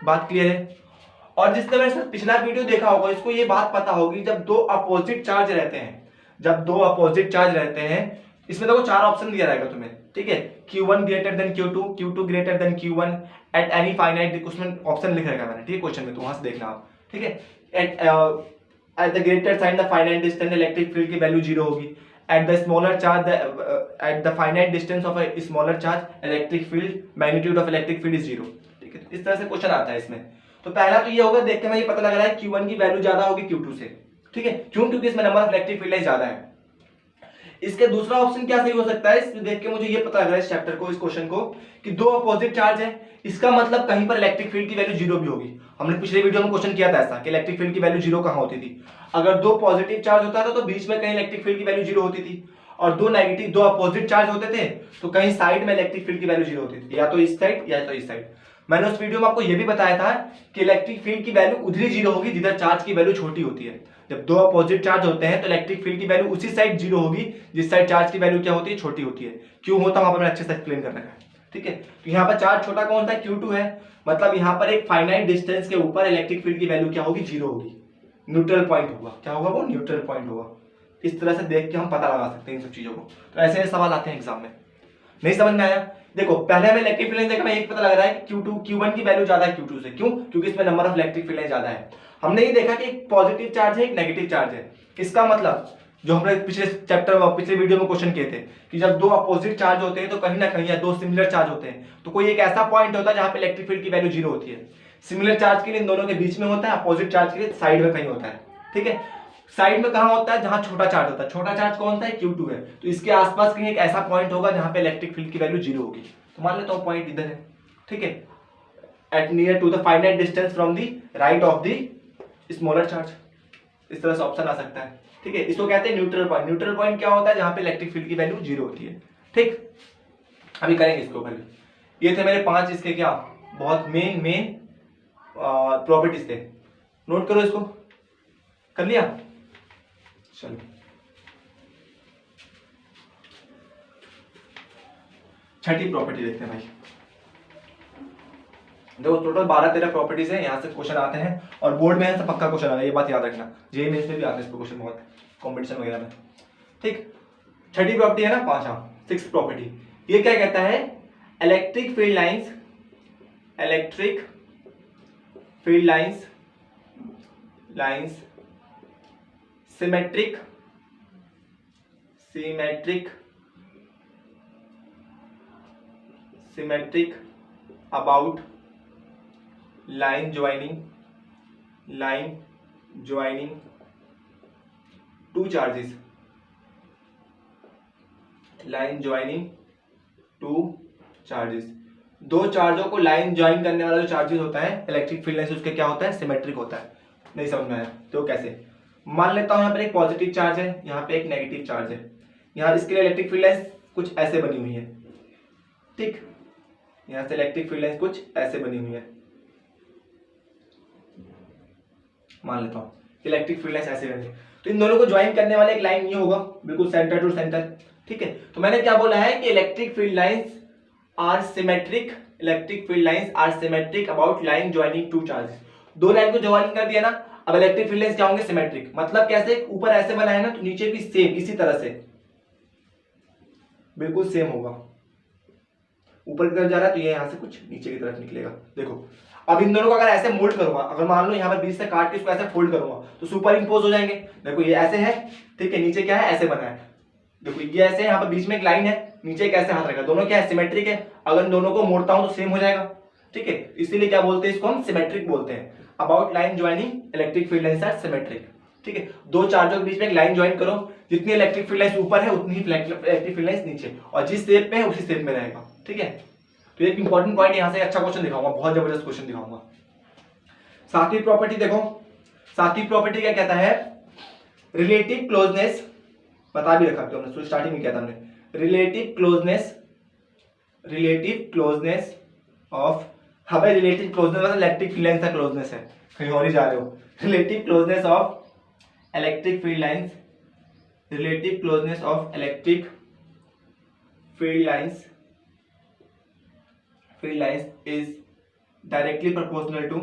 बात क्लियर है। और जिसने मेरे साथ पिछला वीडियो देखा होगा इसको ये बात पता होगी, जब 2 अपोजिट चार्ज रहते हैं, जब 2 अपोजिट चार्ज रहते हैं, इसमें देखो 4 ऑप्शन दिया रहेगा तुम्हें, ठीक है, Q1 greater than Q2, Q2 greater than Q1 at any finite, उसमें ऑप्शन लिख रखा है मैंने, ठीक है, क्वेश्चन में, तो वहां से देखना आप, ठीक है। At the greater sign the finite distance electric field की वैल्यू जीरो होगी। At the smaller charge at the finite distance of a smaller charge electric field magnitude of electric field is zero, ठीक है। इस तरह से question आता है इसमें। तो पहला तो ये होगा, देख के मैं ये पता लग रहा है Q1 की वैल्यू ज्यादा होगी Q2 से, ठीक है, क्यों, क्योंकि इसमें number of electric field lines ज्यादा है। इसके दूसरा ऑप्शन क्या सही हो सकता है, इसमें देख के मुझे ये पता लग रहा है इस चैप्टर को, इस क्वेश्चन को, कि दो अपोजिट चार्ज है, इसका मतलब कहीं पर इलेक्ट्रिक फील्ड की वैल्यू जीरो भी होगी। हमने पिछले वीडियो में क्वेश्चन किया था ऐसा कि इलेक्ट्रिक फील्ड की वैल्यू जीरो कहां होती थी। अगर दो पॉजिटिव चार्ज होता था तो बीच में कहीं इलेक्ट्रिक फील्ड की वैल्यू जीरो होती थी, और दो नेगेटिव, दो अपोजिट चार्ज होते थे तो कहीं साइड में इलेक्ट्रिक फील्ड की वैल्यू जीरो होती थी, या तो इस साइड या तो इस साइड। मैंने उस वीडियो में आपको यह भी बताया था कि इलेक्ट्रिक फील्ड की वैल्यू उधर ही जीरो होगी जिधर चार्ज की वैल्यू छोटी होती है। जब दो अपोजिट चार्ज होते हैं तो इलेक्ट्रिक फील्ड की वैल्यू उसी साइड जीरो होगी जिस साइड चार्ज की वैल्यू क्या होती है, छोटी होती है। क्यों होता है वहां पर मैंने अच्छे से एक्सप्लेन कर रखा है, ठीक है। तो यहाँ पर चार्ज छोटा कौन सा है, Q2 है, मतलब यहाँ पर एक फाइनाइट डिस्टेंस के ऊपर इलेक्ट्रिक फील्ड की वैल्यू क्या होगी, जीरो होगी, न्यूट्रल पॉइंट होगा। क्या होगा वो, न्यूट्रल पॉइंट होगा। इस तरह से देख के हम पता लगा सकते हैं इन सब चीजों को। तो ऐसे सवाल आते हैं एग्जाम में। नहीं समझ में आया, देखो पहले हमें इलेक्ट्रिक फील्ड देखा, मैं एक पता लग रहा है कि Q1 की वैल्यू ज्यादा है Q2 से, क्यों, क्योंकि इसमें नंबर ऑफ इलेक्ट्रिक फील्ड ज्यादा है। हमने ये देखा कि एक पॉजिटिव चार्ज है, एक नेगेटिव चार्ज है। इसका मतलब जो हमने पिछले चैप्टर में, पिछले वीडियो में क्वेश्चन किए थे कि जब दो अपोजिट चार्ज होते हैं तो कहीं ना कहीं, या दो सिमिलर चार्ज होते हैं तो कोई एक ऐसा पॉइंट होता है जहां पे इलेक्ट्रिक फील्ड की वैल्यू जीरो होती है। सिमिलर चार्ज के लिए इन दोनों के बीच में होता है, अपोजिट चार्ज के लिए साइड में कहीं होता है, ठीक है। साइड में कहां होता है, जहां छोटा चार्ज होता है। छोटा चार्ज कौन सा है, Q2 है, तो इसके आसपास कहीं एक ऐसा पॉइंट होगा जहां पे इलेक्ट्रिक फील्ड की वैल्यू जीरो होगी। तो मान लेता हूं पॉइंट इधर है, ठीक है, at near to the finite distance from the right of the smaller charge. इस तरह से ऑप्शन आ सकता है, ठीक है। इसको कहते हैं न्यूट्रल पॉइंट। न्यूट्रल पॉइंट क्या होता है, जहां पे इलेक्ट्रिक फील्ड की वैल्यू जीरो होती है, ठीक। अभी करेंगे इसको खाली। ये थे मेरे 5 इसके क्या बहुत मेन प्रॉपर्टीज थे, नोट करो इसको, कर लिया, चलो। छठी प्रॉपर्टी देखते हैं भाई। देखो टोटल 12-13 प्रॉपर्टीज है, यहां से क्वेश्चन आते हैं और बोर्ड में है तो पक्का क्वेश्चन आएगा, ये बात याद रखना। जेईई मेंस में भी आते हैं इसको क्वेश्चन बहुत, कंपटीशन वगैरह में, ठीक। छठी प्रॉपर्टी है ना, 5 6 प्रॉपर्टी। ये क्या कहता है, electric field lines, electric field lines symmetric about line joining two charges, दो चार्जों को लाइन ज्वाइन करने वाला जो चार्जेस होता है इलेक्ट्रिक फील्ड लाइंस, उसके क्या होता है, सिमेट्रिक होता है। नहीं समझ में आया तो कैसे, मान लेता हूं यहाँ पर एक पॉजिटिव चार्ज है, यहाँ पे एक नेगेटिव चार्ज है, यहाँ इसके लिए इलेक्ट्रिक फील्ड लाइंस कुछ ऐसे बनी हुई है, ठीक। यहां से इलेक्ट्रिक फील्ड लाइंस कुछ ऐसे बनी हुई है, मान लेता हूं इलेक्ट्रिक फील्ड लाइंस ऐसे बनी, तो इन दोनों को ज्वाइन करने वाला एक लाइन ये होगा, बिल्कुल सेंटर टू सेंटर, ठीक है। तो मैंने क्या बोला है कि electric field lines are symmetric about line joining two charges. दो लाइन को ज्वाइन कर दिया ना, अब इलेक्ट्रिक फील्ड लाइंस क्या होंगे, सिमेट्रिक। मतलब कैसे, ऊपर ऐसे बना है ना तो नीचे भी सेम इसी तरह से बिल्कुल सेम होगा। ऊपर की तरफ जा रहा है तो ये यहां से कुछ नीचे की तरफ निकलेगा। देखो अब इन दोनों को अगर ऐसे मोल्ड करूंगा, अगर मान लो यहाँ पर बीच से काट के इसको ऐसे फोल्ड करूंगा तो सुपर इंपोज हो जाएंगे। देखो ये ऐसे है, ठीक है, नीचे क्या है, ऐसे बना है। देखो ये ऐसे, यहाँ पर बीच में एक लाइन है, नीचे एक ऐसे हाथ रहेगा, दोनों क्या है, सिमेट्रिक है। अगर इन दोनों को मोड़ता हूं तो सेम हो जाएगा, ठीक है। इसीलिए क्या बोलते हैं इसको, हम सिमेट्रिक बोलते हैं। About line joining electric field lines are symmetric, ठीक है। दो चार्जों के बीच में एक लाइन ज्वाइन करो, जितनी इलेक्ट्रिक फील्ड लाइंस ऊपर है उतनी ही इलेक्ट्रिक फील्ड लाइंस नीचे, और जिस शेप में है उसी शेप में रहेगा, ठीक है। तो एक इंपॉर्टेंट पॉइंट यहां से अच्छा क्वेश्चन दिखाऊंगा, बहुत जबरदस्त क्वेश्चन दिखाऊंगा। सातवीं प्रॉपर्टी देखो, सातवीं प्रॉपर्टी क्या कहता है, रिलेटिव क्लोजनेस, बता भी रखा हमने स्टार्टिंग में क्या था हमने, रिलेटिव क्लोजनेस ऑफ, हमें रिलेटिव क्लोजनेस मतलब इलेक्ट्रिक फील्ड लाइंस का क्लोजनेस है, कहीं और ही जा रहे हो। Relative closeness of electric field lines, relative closeness of electric field lines is directly proportional to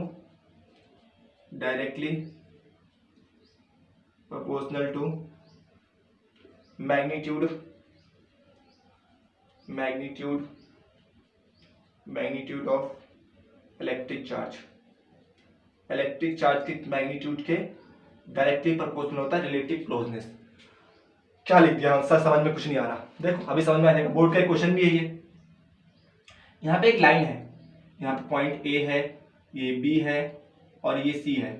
magnitude of electric charge, electric charge की मैग्नीट्यूड के डायरेक्टली प्रोपोर्शनल होता है रिलेटिव क्लोजनेस। क्या लिख दिया आंसर, समझ में कुछ नहीं आ रहा। देखो अभी समझ में आ जाएगा, बोर्ड का क्वेश्चन भी है ये। यहाँ पे एक लाइन है, यहाँ पे पॉइंट ए है, ये बी है और ये सी है,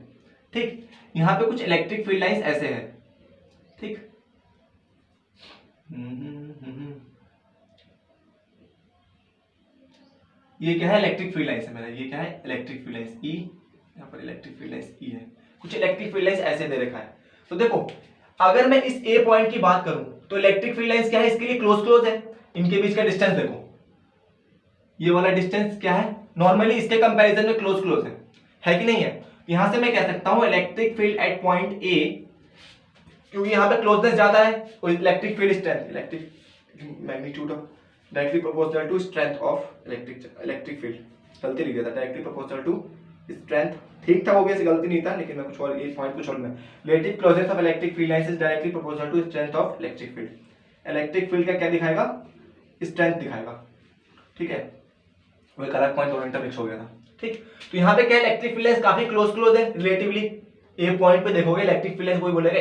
ठीक। यहाँ पे कुछ इलेक्ट्रिक फील्ड लाइंस ऐसे है, ठीक। ये क्या है, इलेक्ट्रिक फील्ड लाइंस है मेरा, ये क्या है, इलेक्ट्रिक फील्ड लाइंस ई, यहाँ पर इलेक्ट्रिक फील्ड लाइंस ई है, कुछ इलेक्ट्रिक फील्ड लाइंस ऐसे दे रखा है। तो देखो अगर मैं इस ए पॉइंट की बात करूं तो इलेक्ट्रिक फील्ड लाइंस क्या है, इसके लिए क्लोज क्लोज है, इनके बीच का डिस्टेंस देखो, ये वाला डिस्टेंस क्या है, नॉर्मली इसके कंपैरिजन में क्लोज क्लोज है कि नहीं है। यहां से मैं कह सकता हूं electric field at point A, क्योंकि यहां पे क्लोजनेस ज्यादा है, और electric field strength, electric magnitude of directly proportional to strength of electric field, गलती लिख दिया था, डायरेक्टली प्रोपोर्शनल टू स्ट्रेंथ, ठीक था, वो भी ऐसी गलती नहीं था, लेकिन मैं कुछ और, ये पॉइंट कुछ और में, relative closeness of electric field lines is directly proportional to strength of electric field. Electric field का क्या दिखाएगा, स्ट्रेंथ दिखाएगा, ठीक है। वो एक अलग पॉइंट और इंटरमिक्स हो गया था, ठीक। तो यहाँ पे क्या इलेक्ट्रिक फील्ड लाइंस काफी क्लोज क्लोज है रिलेटिवली। ए पॉइंट पे देखोगे इलेक्ट्रिक फील्ड लाइंस, कोई बोलेगा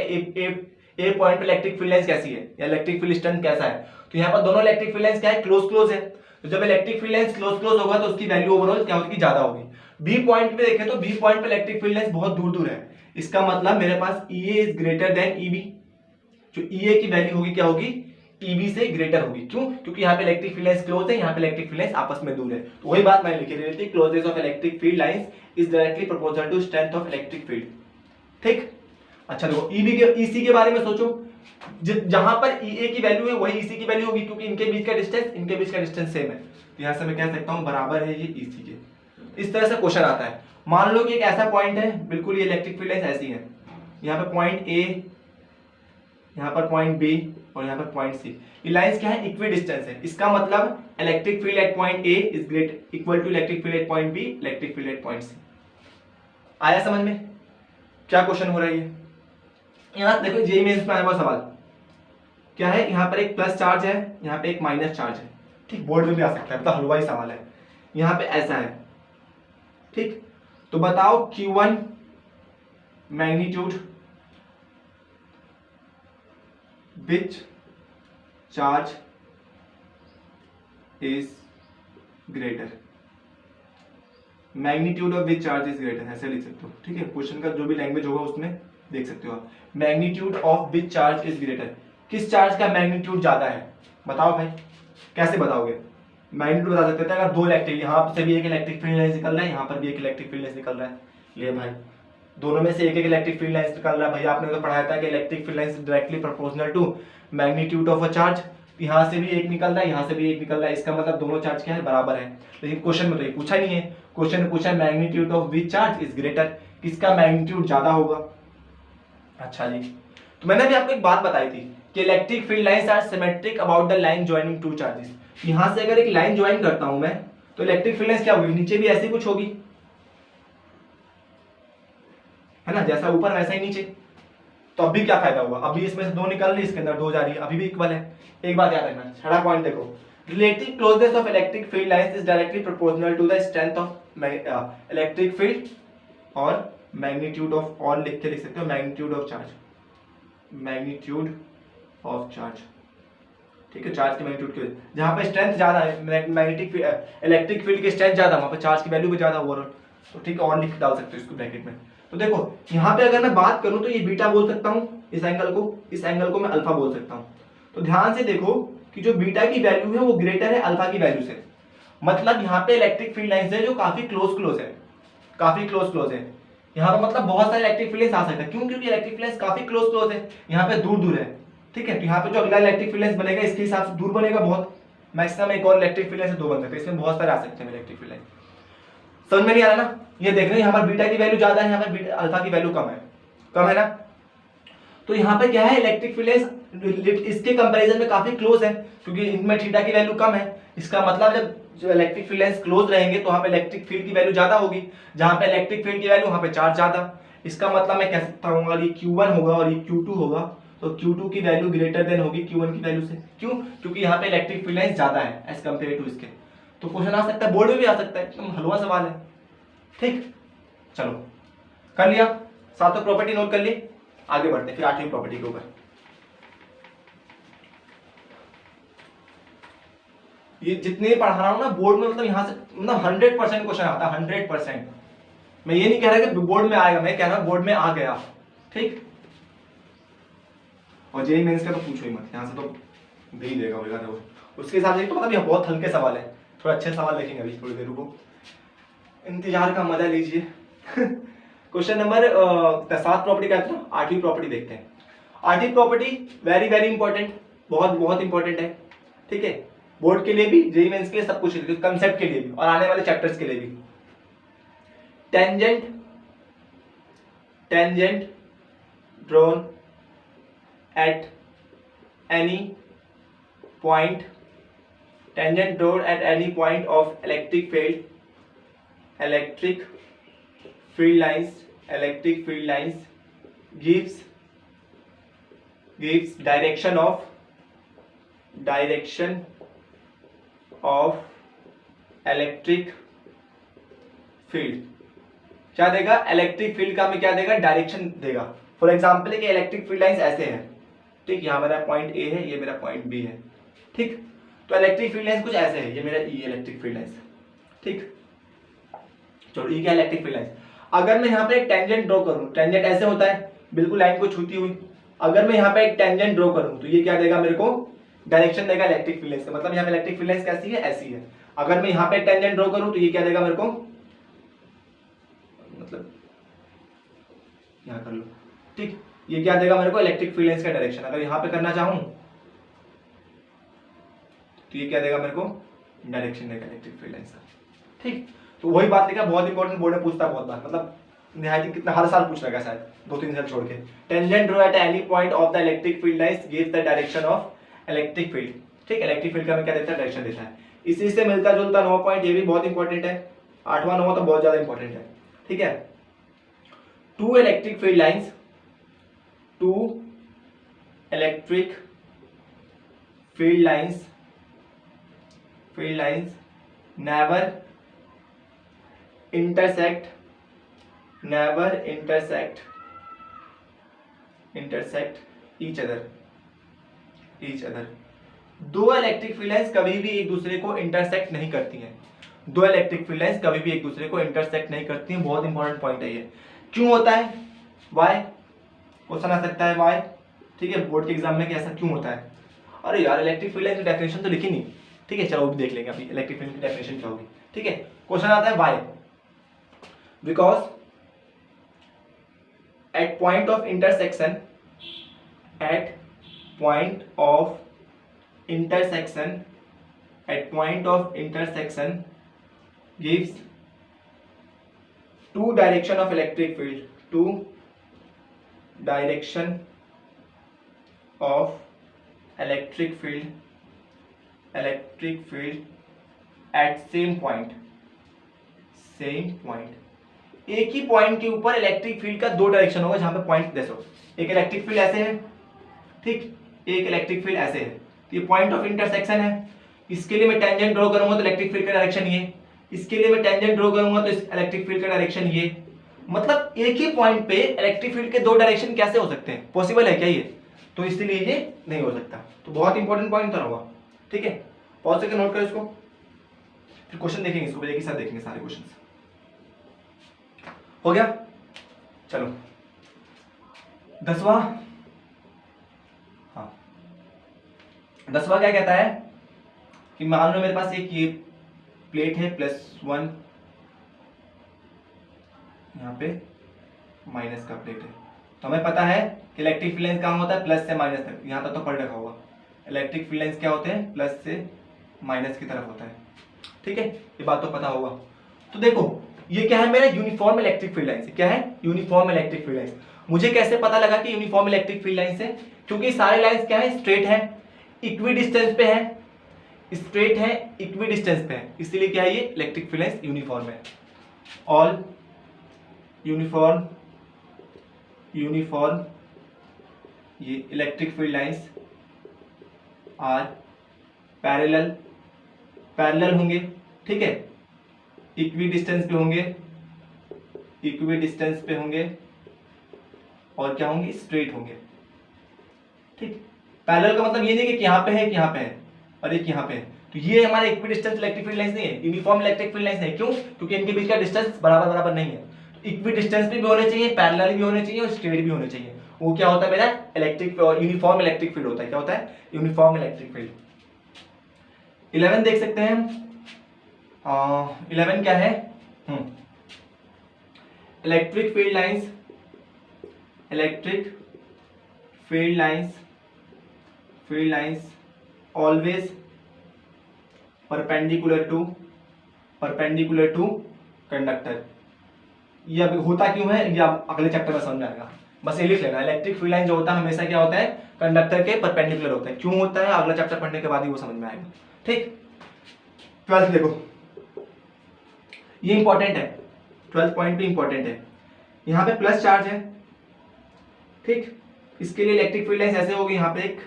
ए पॉइंट पे इलेक्ट्रिक फील्ड लाइंस कैसी है या इलेक्ट्रिक फील्ड स्ट्रेंथ कैसा है, तो यहाँ पर दोनों इलेक्ट्रिक फील्ड लाइंस क्या है, क्लोज क्लोज है। तो जब electric field lines close close होगा तो उसकी वैल्यू ओवरऑल क्या होगी, ज्यादा होगी। बी पॉइंट पे देखें तो बी पॉइंट पे इलेक्ट्रिक फील्ड लाइंस बहुत दूर दूर है, इसका मतलब मेरे पास EA is greater than EB, जो EA की वैल्यू होगी क्या होगी, EB से ग्रेटर होगी। क्यों, क्योंकि यहाँ पे इलेक्ट्रिक फील्ड लाइंस क्लोज है, यहाँ पे इलेक्ट्रिक फील्ड लाइंस आपस में दूर है। तो वही बात मैंने लिखी, relative closeness of electric field lines is directly proportional to strength of electric field, ठीक। अच्छा देखो EB के EC के बारे में सोचो, जहां पर EA की वैल्यू है वही EC की वैल्यू होगी, क्योंकि इनके बीच का डिस्टेंस सेम है। तो यहां से मैं कह सकता हूं बराबर है ये EC के। इस तरह से क्वेश्चन आता है। मान लो कि एक ऐसा पॉइंट है, बिल्कुल ये इलेक्ट्रिक फील्ड लाइंस ऐसी है, यहाँ पे पॉइंट A, यहाँ पर पॉइंट B और यहाँ पर पॉइंट C। ये लाइंस क्या है, इक्वी डिस्टेंस है, इसका मतलब electric field at point A is great equal to electric field at point B, electric field at point C। आया समझ में क्या क्वेश्चन हो रहा है ये। यहाँ देखो जेईई मेंस में आया हुआ सवाल क्या है, यहाँ पर एक प्लस चार्ज है, यहाँ पे एक माइनस चार्ज है, ठीक। बोर्ड में भी आ सकता है, मतलब हलवाई सवाल है। यहाँ पे ऐसा है, ठीक। तो बताओ Q1 magnitude which charge is greater, magnitude of which charge is greater, ऐसे लिख सकते हो, ठीक है। क्वेश्चन का जो भी लैंग्वेज होगा उसमें देख सकते हो आप। Magnitude of which charge is greater, किस चार्ज का मैग्नीट्यूड ज्यादा है, बताओ भाई, कैसे बताओगे। मैग्नीट्यूड बता सकते थे अगर दो इलेक्ट्रिक, यहाँ से भी एक इलेक्ट्रिक फील्ड लाइंस निकल रहा है, यहाँ पर भी एक इलेक्ट्रिक फील्ड लाइंस निकल रहा है, ले भाई दोनों में से एक एक इलेक्ट्रिक फील्ड लाइंस निकल रहा है। भैया आपने तो पढ़ाया था कि electric field lines directly proportional to magnitude of a charge, यहाँ से भी एक निकल रहा है, यहाँ से भी एक निकल रहा है, इसका मतलब दोनों चार्ज क्या है, बराबर है। लेकिन क्वेश्चन में तो ये पूछा नहीं है, क्वेश्चन में पूछा magnitude of which charge is greater, किसका मैग्नीट्यूड ज्यादा होगा। अच्छा जी, तो मैंने भी आपको एक बात बताई थी कि electric field lines are symmetric about the line joining two charges. यहां से अगर एक लाइन ज्वाइन करता हूं मैं तो इलेक्ट्रिक फील्ड लाइंस क्या होगी, नीचे भी ऐसी कुछ होगी, है ना, जैसा ऊपर वैसा ही नीचे। तो अभी क्या फायदा हुआ, अभी इसमें से दो निकल रही, इसके अंदर दो जा रही है, अभी भी इक्वल है। एक बात याद रखना, छठा पॉइंट देखो, relative closeness of electric field lines is directly proportional to the strength of electric field और मैग्नीट्यूड ऑफ, और लिख के लिख सकते हो magnitude of charge, magnitude of charge, ठीक है। चार्ज की मैग्नीट्यूड की जहां पे स्ट्रेंथ ज्यादा है, मैग्नेटिक इलेक्ट्रिक फील्ड की स्ट्रेंथ ज्यादा, वहां पे चार्ज की वैल्यू भी ज्यादा ओवरऑल, तो ठीक है, और लिख डाल सकते हो इसको ब्रैकेट में। तो देखो यहाँ पे अगर मैं बात करूं तो ये बीटा बोल सकता हूं, इस एंगल को मैं अल्फा बोल सकता हूं। तो ध्यान से देखो कि जो बीटा की वैल्यू है वो ग्रेटर है अल्फा की वैल्यू से, मतलब यहाँ पे इलेक्ट्रिक फील्ड लाइंस है जो काफी क्लोज है, काफी क्लोज है। यहाँ पे मतलब बहुत सारे इलेक्ट्रिक फील्ड लाइंस आ सकते हैं, क्यों, क्योंकि इलेक्ट्रिक फील्ड लाइंस काफी क्लोज है, यहाँ पे दूर दूर है, ठीक है। तो यहाँ पे जो अगला इलेक्ट्रिक फील्ड लाइंस बनेगा इसके हिसाब से दूर बनेगा बहुत, मैक्सिमम एक और इलेक्ट्रिक फील्ड लाइंस दो बन सकते हैं, इसमें बहुत सारे आ सकते हैं इलेक्ट्रिक फील्ड लाइंस। समझ में नहीं आ रहा ना, ये देख रहे हैं यहाँ पर बीटा की वैल्यू ज्यादा है, यहाँ पर अल्फा की वैल्यू कम है ना। तो यहाँ पे क्या है, इलेक्ट्रिक फील्ड लाइंस इसके कंपैरिजन में काफी क्लोज है, क्योंकि इनमें थीटा की वैल्यू कम है। इसका मतलब जब जो इलेक्ट्रिक फील्ड लाइंस क्लोज रहेंगे तो वहां पे इलेक्ट्रिक फील्ड की वैल्यू ज्यादा होगी, जहां पे इलेक्ट्रिक फील्ड की वैल्यू वहां पे चार्ज ज्यादा। इसका मतलब मैं कह सकता हूँ अगर ये Q1 होगा और ये Q2 होगा तो Q2 की वैल्यू ग्रेटर देन होगी Q1 की वैल्यू से। क्यों, क्योंकि यहाँ पे इलेक्ट्रिक फील्ड लाइंस ज्यादा है एज कम्पेयर टू इसके। तो क्वेश्चन आ सकता है, बोर्ड में भी आ सकता है, एकदम हलवा सवाल है, ठीक, चलो कर लिया, सातों प्रॉपर्टी नोट कर ली, आगे बढ़ते हैं फिर आठवीं प्रॉपर्टी के ऊपर। ये जितने पढ़ा रहा हूं ना बोर्ड में, मतलब यहां से मतलब 100% क्वेश्चन आता है, 100%। मैं ये नहीं कह रहा कि बोर्ड में आएगा, मैं कह रहा हूं बोर्ड में आ गया, ठीक। और जेईई मेंस का तो पूछो ही मत, यहां से तो दे ही देगा वगैरह वो, उसके हिसाब से तो मतलब ये बहुत हल्के सवाल है, थोड़ा अच्छे सवाल देखेंगे अभी थोड़ी देर रुको, इंतजार का मजा लीजिए। क्वेश्चन नंबर 7 प्रॉपर्टी का था, 8वीं प्रॉपर्टी देखते हैं। 8वीं प्रॉपर्टी वेरी वेरी इंपॉर्टेंट, बहुत बहुत इंपॉर्टेंट है, ठीक है, बोर्ड के लिए भी, जेईई मेंस के लिए, सब कुछ, कंसेप्ट के लिए भी और आने वाले चैप्टर्स के लिए भी। Tangent tangent drawn at any point, tangent drawn at any point of electric field, electric field lines gives direction of electric field। क्या देगा? इलेक्ट्रिक फील्ड का हमें क्या देगा? डायरेक्शन देगा। फॉर एग्जाम्पल है कि इलेक्ट्रिक फील्ड लाइंस ऐसे है, ठीक, यहाँ मेरा पॉइंट ए है, ये मेरा पॉइंट बी है, ठीक, तो इलेक्ट्रिक फील्ड लाइंस कुछ ऐसे है, ये मेरा ई इलेक्ट्रिक फील्ड लाइंस, ठीक, चलो ये क्या इलेक्ट्रिक फील्ड लाइंस। अगर मैं यहाँ पे एक टेंजेंट ड्रॉ करूँ, टेंजेंट ऐसे होता है बिल्कुल लाइन को छूती हुई, अगर मैं यहाँ पे एक टेंजेंट ड्रॉ करूँ तो ये क्या देगा मेरे को? डायरेक्शन देगा इलेक्ट्रिक फील्ड लाइंस का, मतलब यहाँ पे इलेक्ट्रिक फील्ड लाइंस कैसी है? ऐसी है। अगर मैं यहाँ पे एक टेंजेंट ड्रॉ करूँ तो ये क्या देगा मेरे को? मतलब यहाँ कर लो, ठीक, ये क्या देगा मेरे को? इलेक्ट्रिक फील्ड लाइंस का डायरेक्शन। अगर यहाँ पे करना चाहूँ तो ये क्या देगा मेरे को? डायरेक्शन देगा इलेक्ट्रिक फील्ड लाइंस का, ठीक। तो वही बात लिखा, बहुत इंपॉर्टेंट, बोर्ड में पूछता है बहुत बार, मतलब निहायत कितना हर साल पूछ रहा है शायद 2-3 साल छोड़ के। Tangent draw at any point of the electric field lines gives the direction of electric field, ठीक, इलेक्ट्रिक फील्ड का हमें क्या देता है? डायरेक्शन देता है। इसी से मिलता जुलता 9 पॉइंट, ये भी बहुत इंपॉर्टेंट है, 8वां 9वां तो बहुत ज्यादा इंपॉर्टेंट है, ठीक है। Two electric field lines never intersect each other। दो इलेक्ट्रिक फील्ड लाइंस कभी भी एक दूसरे को इंटरसेक्ट नहीं करती हैं, दो इलेक्ट्रिक फील्ड लाइंस कभी भी एक दूसरे को इंटरसेक्ट नहीं करती हैं, बहुत इंपॉर्टेंट पॉइंट है ये। क्यों होता है? वाई क्वेश्चन आ सकता है, वाई, ठीक है, बोर्ड के एग्जाम में कि ऐसा क्यों होता है। अरे यार इलेक्ट्रिक फील्ड लाइंस की डेफिनेशन तो लिखी नहीं, ठीक है, चलो वो भी देख लेंगे अभी इलेक्ट्रिक फील्ड की डेफिनेशन क्या होगी, ठीक है। क्वेश्चन आता है why, because at point of intersection gives two direction of electric field at same point। एक ही पॉइंट के ऊपर इलेक्ट्रिक फील्ड का दो डायरेक्शन होगा, जहां पे पॉइंट देखो, एक इलेक्ट्रिक फील्ड ऐसे है, ठीक, एक इलेक्ट्रिक फील्ड ऐसे है, तो ये पॉइंट ऑफ इंटरसेक्शन है। इसके लिए मैं टेंजेंट ड्रॉ करूंगा तो इलेक्ट्रिक फील्ड का डायरेक्शन ये, इसके लिए मैं टेंजेंट ड्रॉ करूंगा तो इलेक्ट्रिक फील्ड का डायरेक्शन ये, मतलब एक ही पॉइंट पे इलेक्ट्रिक फील्ड के दो डायरेक्शन कैसे हो सकते हैं? पॉसिबल है क्या ये? तो इसलिए ये नहीं हो सकता। तो बहुत इंपॉर्टेंट पॉइंट था होगा, ठीक है, पॉज करके नोट करो इसको, फिर क्वेश्चन देखेंगे, इसको एक ही साथ देखेंगे सारे क्वेश्चन। हो गया, चलो 10वां, हाँ 10वां क्या कहता है कि मान लो मेरे पास एक ये प्लेट है +1, यहाँ पे माइनस का प्लेट है, तो हमें पता है कि इलेक्ट्रिक फील्ड लाइंस कहाँ होता है? प्लस से माइनस तक, यहाँ तक तो पढ़ रखा होगा। इलेक्ट्रिक फील्ड लाइंस क्या होते हैं? प्लस से माइनस की तरफ होता है, ठीक है, ये बात तो पता होगा। तो देखो ये क्या है? मेरा यूनिफॉर्म इलेक्ट्रिक फील्ड लाइंस, क्या है? Uniform electric field lines. मुझे कैसे पता लगा कि यूनिफॉर्म इलेक्ट्रिक फील्ड लाइंस है? क्योंकि सारे लाइंस क्या है? स्ट्रेट है, इक्वी डिस्टेंस पे है, स्ट्रेट है, इक्वी डिस्टेंस पे है, इसलिए क्या है? ये इलेक्ट्रिक फील्ड लाइंस यूनिफॉर्म है। ऑल यूनिफॉर्म ये electric field lines are parallel होंगे, ठीक है, इक्वी डिस्टेंस पे होंगे इक्वी डिस्टेंस पे होंगे और क्या होंगे, स्ट्रेट होंगे। ठीक, पैरेलल का मतलब ये नहीं कि यहाँ पे है कि यहाँ पे है और एक यहाँ पे है, तो ये हमारे equi distance electric field lines नहीं है, यूनिफॉर्म इलेक्ट्रिक फील्ड लाइंस नहीं है। क्यों? क्योंकि इनके बीच का डिस्टेंस बराबर बराबर नहीं है। तो इक्वी डिस्टेंस भी होने चाहिए, पैरेलल भी होने चाहिए और स्ट्रेट भी होने चाहिए। वो क्या होता है मेरा इलेक्ट्रिक यूनिफॉर्म इलेक्ट्रिक फील्ड होता है। क्या होता है? Uniform electric field. 11 देख सकते हैं हम। 11 क्या है? Electric field lines, electric field lines always perpendicular to conductor. ये अभी होता क्यों है ये आप अगले चैप्टर में समझ में आएगा, बस ये लिख लेना। इलेक्ट्रिक फील्ड लाइन जो होता है हमेशा क्या होता है, कंडक्टर के परपेंडिकुलर होता है। क्यों होता है अगला चैप्टर पढ़ने के बाद ही वो समझ में आएगा। ठीक, 12th देखो, ये इंपॉर्टेंट है, 12th पॉइंट भी इंपॉर्टेंट है। यहाँ पे प्लस चार्ज है, ठीक, इसके लिए इलेक्ट्रिक फील्ड लाइंस ऐसे होगी। यहाँ पे एक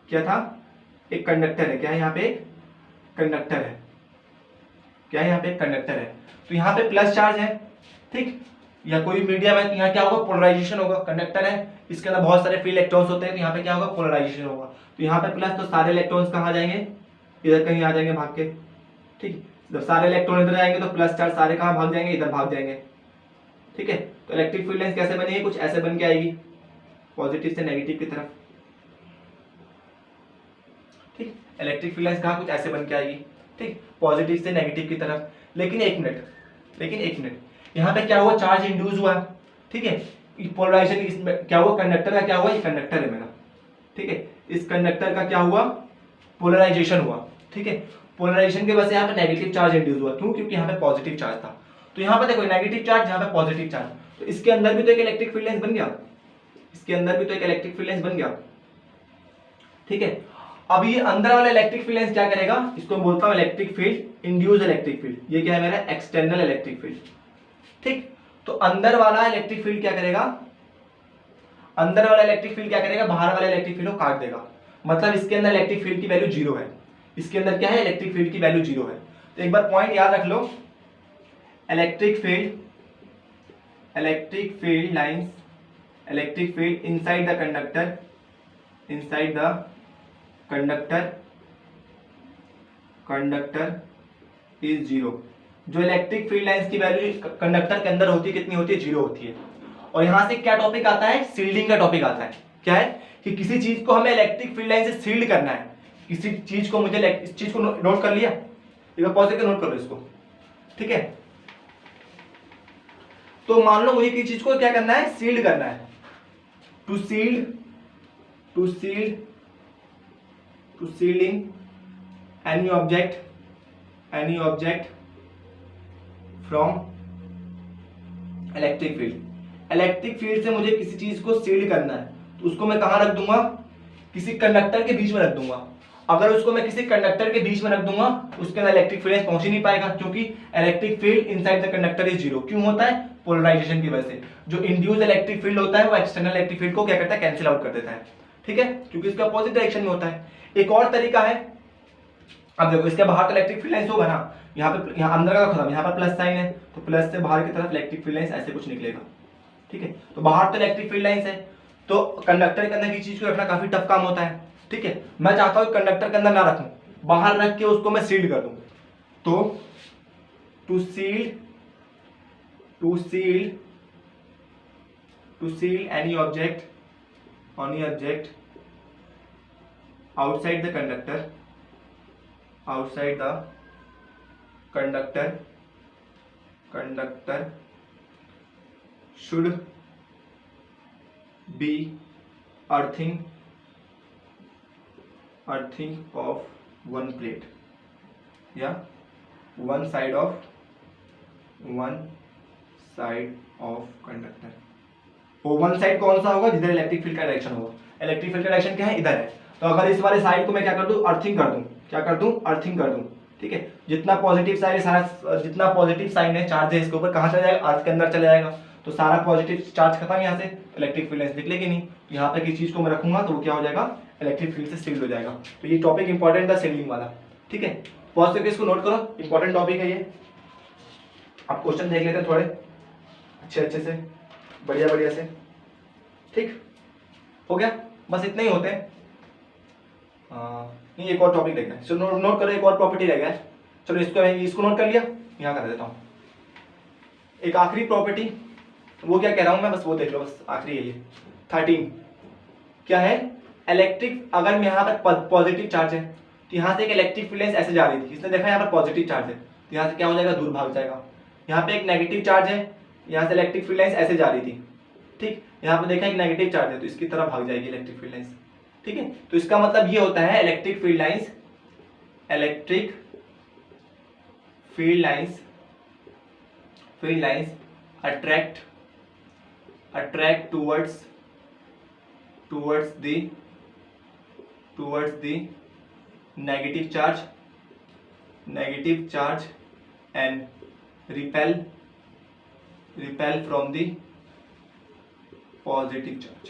क्या था, एक कंडक्टर है। क्या है? यहाँ पे एक कंडक्टर है। क्या है? यहाँ पे एक कंडक्टर है। तो यहाँ पे प्लस चार्ज है, ठीक, या कोई मीडियम है तो यहाँ क्या होगा, पोलराइजेशन होगा। कंडक्टर है, इसके अंदर बहुत सारे फ्री इलेक्ट्रॉन्स होते हैं, तो यहाँ पे क्या होगा, पोलराइजेशन होगा। तो यहाँ पे प्लस, तो सारे इलेक्ट्रॉन्स कहाँ जाएंगे, इधर कहीं आ जाएंगे भाग के। ठीक, जब सारे इलेक्ट्रॉन इधर आएंगे तो प्लस चार्ज सारे कहाँ भाग जाएंगे, इधर भाग जाएंगे। ठीक है, तो इलेक्ट्रिक फील्ड लाइंस कैसे बनेगी, कुछ ऐसे बन के आएगी, पॉजिटिव से नेगेटिव की तरफ। ठीक, इलेक्ट्रिक फील्ड लाइंस कहाँ कुछ ऐसे बन के आएगी, ठीक, पॉजिटिव से नेगेटिव की तरफ। लेकिन एक मिनट, यहाँ पे क्या हुआ, चार्ज इंड्यूस हुआ। ठीक है, पोलराइजेशन इसमें क्या हुआ, कंडक्टर का क्या हुआ, ये कंडक्टर है मेरा। ठीक है, इस कंडक्टर का क्या हुआ, पोलराइजेशन हुआ। ठीक है, पोलराइजेशन की वजह से यहाँ पे नेगेटिव चार्ज इंड्यूस हुआ। क्यों? क्योंकि यहाँ पे पॉजिटिव चार्ज था। तो यहाँ पे देखो नेगेटिव चार्ज, यहाँ पे पॉजिटिव चार्ज, तो इसके अंदर भी तो एक इलेक्ट्रिक फील्ड लाइंस बन गया, इसके अंदर भी तो एक इलेक्ट्रिक फील्ड लाइंस बन गया। ठीक है, अब ये अंदर वाला इलेक्ट्रिक फील्ड लाइंस क्या करेगा, इसको बोलता हूं electric field, induce electric field. ये क्या है मेरा, एक्सटर्नल इलेक्ट्रिक फील्ड। ठीक, तो अंदर वाला इलेक्ट्रिक फील्ड क्या करेगा, अंदर वाला इलेक्ट्रिक फील्ड क्या करेगा, बाहर वाले इलेक्ट्रिक फील्ड को काट देगा। मतलब इसके अंदर इलेक्ट्रिक फील्ड की वैल्यू 0 है, इसके अंदर क्या है, इलेक्ट्रिक फील्ड की वैल्यू 0 है। तो एक बार पॉइंट याद रख लो, electric field lines, electric field inside the conductor, conductor is 0। जो इलेक्ट्रिक फील्ड लाइंस की वैल्यू कंडक्टर के अंदर होती है कितनी होती है, 0 होती है। और यहां से क्या टॉपिक आता है, शील्डिंग का टॉपिक आता है। क्या है कि किसी चीज को हमें इलेक्ट्रिक फील्ड लाइन से शील्ड करना है। किसी चीज को मुझे इस चीज को नोट कर लिया, एक बार पॉज करके नोट करो इसको। ठीक है, तो मान लो मुझे किसी चीज को क्या करना है, शील्ड करना है। To shielding any object from electric field. Electric field से मुझे किसी चीज को शील्ड करना है, तो उसको मैं कहां रख दूंगा, किसी कंडक्टर के बीच में रख दूंगा। अगर उसको मैं किसी कंडक्टर के बीच में रख दूंगा, उसके अंदर इलेक्ट्रिक फील्ड पहुंच ही नहीं पाएगा, क्योंकि electric field inside the conductor is 0। क्यों होता है, पोलराइजेशन की वजह से। जो इंड्यूस इलेक्ट्रिक फील्ड होता है वो एक्सटर्नल इलेक्ट्रिक फील्ड को क्या करता है, कैंसिल आउट कर देता है। ठीक है, क्योंकि इसका अपोजिट डायरेक्शन में होता है। एक और तरीका है, अब देखो इसके बाहर तो इलेक्ट्रिक फील्ड लाइंस होगा ना, यहाँ पे, यहाँ अंदर का खत्म, यहाँ पर प्लस साइन है, तो प्लस से बाहर की तरफ इलेक्ट्रिक फील्ड लाइंस ऐसे कुछ निकलेगा। ठीक है, तो बाहर तो इलेक्ट्रिक फील्ड लाइंस है, तो कंडक्टर के अंदर की चीज को रखना काफी टफ काम होता है। ठीक है, मैं चाहता हूं कंडक्टर के अंदर ना रखूं, बाहर रख के उसको मैं शील्ड कर दूं। तो to shield any object outside the conductor should be earthing of one plate या one side of कंडक्टर। वो वन साइड कौन सा होगा, जिधर इलेक्ट्रिक फील्ड का डायरेक्शन होगा। इलेक्ट्रिक फील्ड का डायरेक्शन क्या है, इधर है। तो अगर इस वाले साइड को मैं क्या कर दूं, अर्थिंग कर दूं, अर्थिंग कर दूं। ठीक है, जितना पॉजिटिव साइन है, चार्ज है इसके ऊपर, कहां चला जाएगा, अर्थ के अंदर चला जाएगा। तो सारा पॉजिटिव चार्ज खत्म, यहाँ से इलेक्ट्रिक फील्ड लाइंस निकलेगी नहीं। यहाँ पे किसी चीज को मैं रखूंगा तो वो क्या हो जाएगा, इलेक्ट्रिक फील्ड से शील्ड हो जाएगा। तो ये टॉपिक इंपॉर्टेंट था, शील्डिंग वाला। ठीक है, पॉज करके इसको नोट करो, इंपॉर्टेंट टॉपिक है ये। आप क्वेश्चन देख लेते हैं थोड़े, अच्छे से, बढ़िया से। ठीक हो गया, बस इतना ही होते हैं। नहीं, एक और टॉपिक देखना है, चलो नोट करो, एक और प्रॉपर्टी रह गया है। चलो इसको नोट कर लिया, यहाँ कर देता हूँ। एक आखिरी प्रॉपर्टी, वो क्या कह रहा हूँ मैं, बस वो देख लो, बस आखिरी है ये 13। क्या है, इलेक्ट्रिक, अगर मैं यहाँ पर पॉजिटिव चार्ज है तो यहाँ से एक इलेक्ट्रिक फील्ड लाइन ऐसे जा रही थी, इसने देखा यहाँ पर पॉजिटिव चार्ज है तो यहाँ से क्या हो जाएगा, दूर भाग जाएगा। यहाँ पे एक नेगेटिव चार्ज है, यहाँ से इलेक्ट्रिक फील्ड लाइन ऐसे जा रही थी, ठीक, यहाँ पे देखा एक नेगेटिव चार्ज है तो इसकी तरफ भाग जाएगी इलेक्ट्रिक फील्ड लाइंस। ठीक है, तो इसका मतलब ये होता है electric field lines attract towards the negative charge and repel from the positive charge.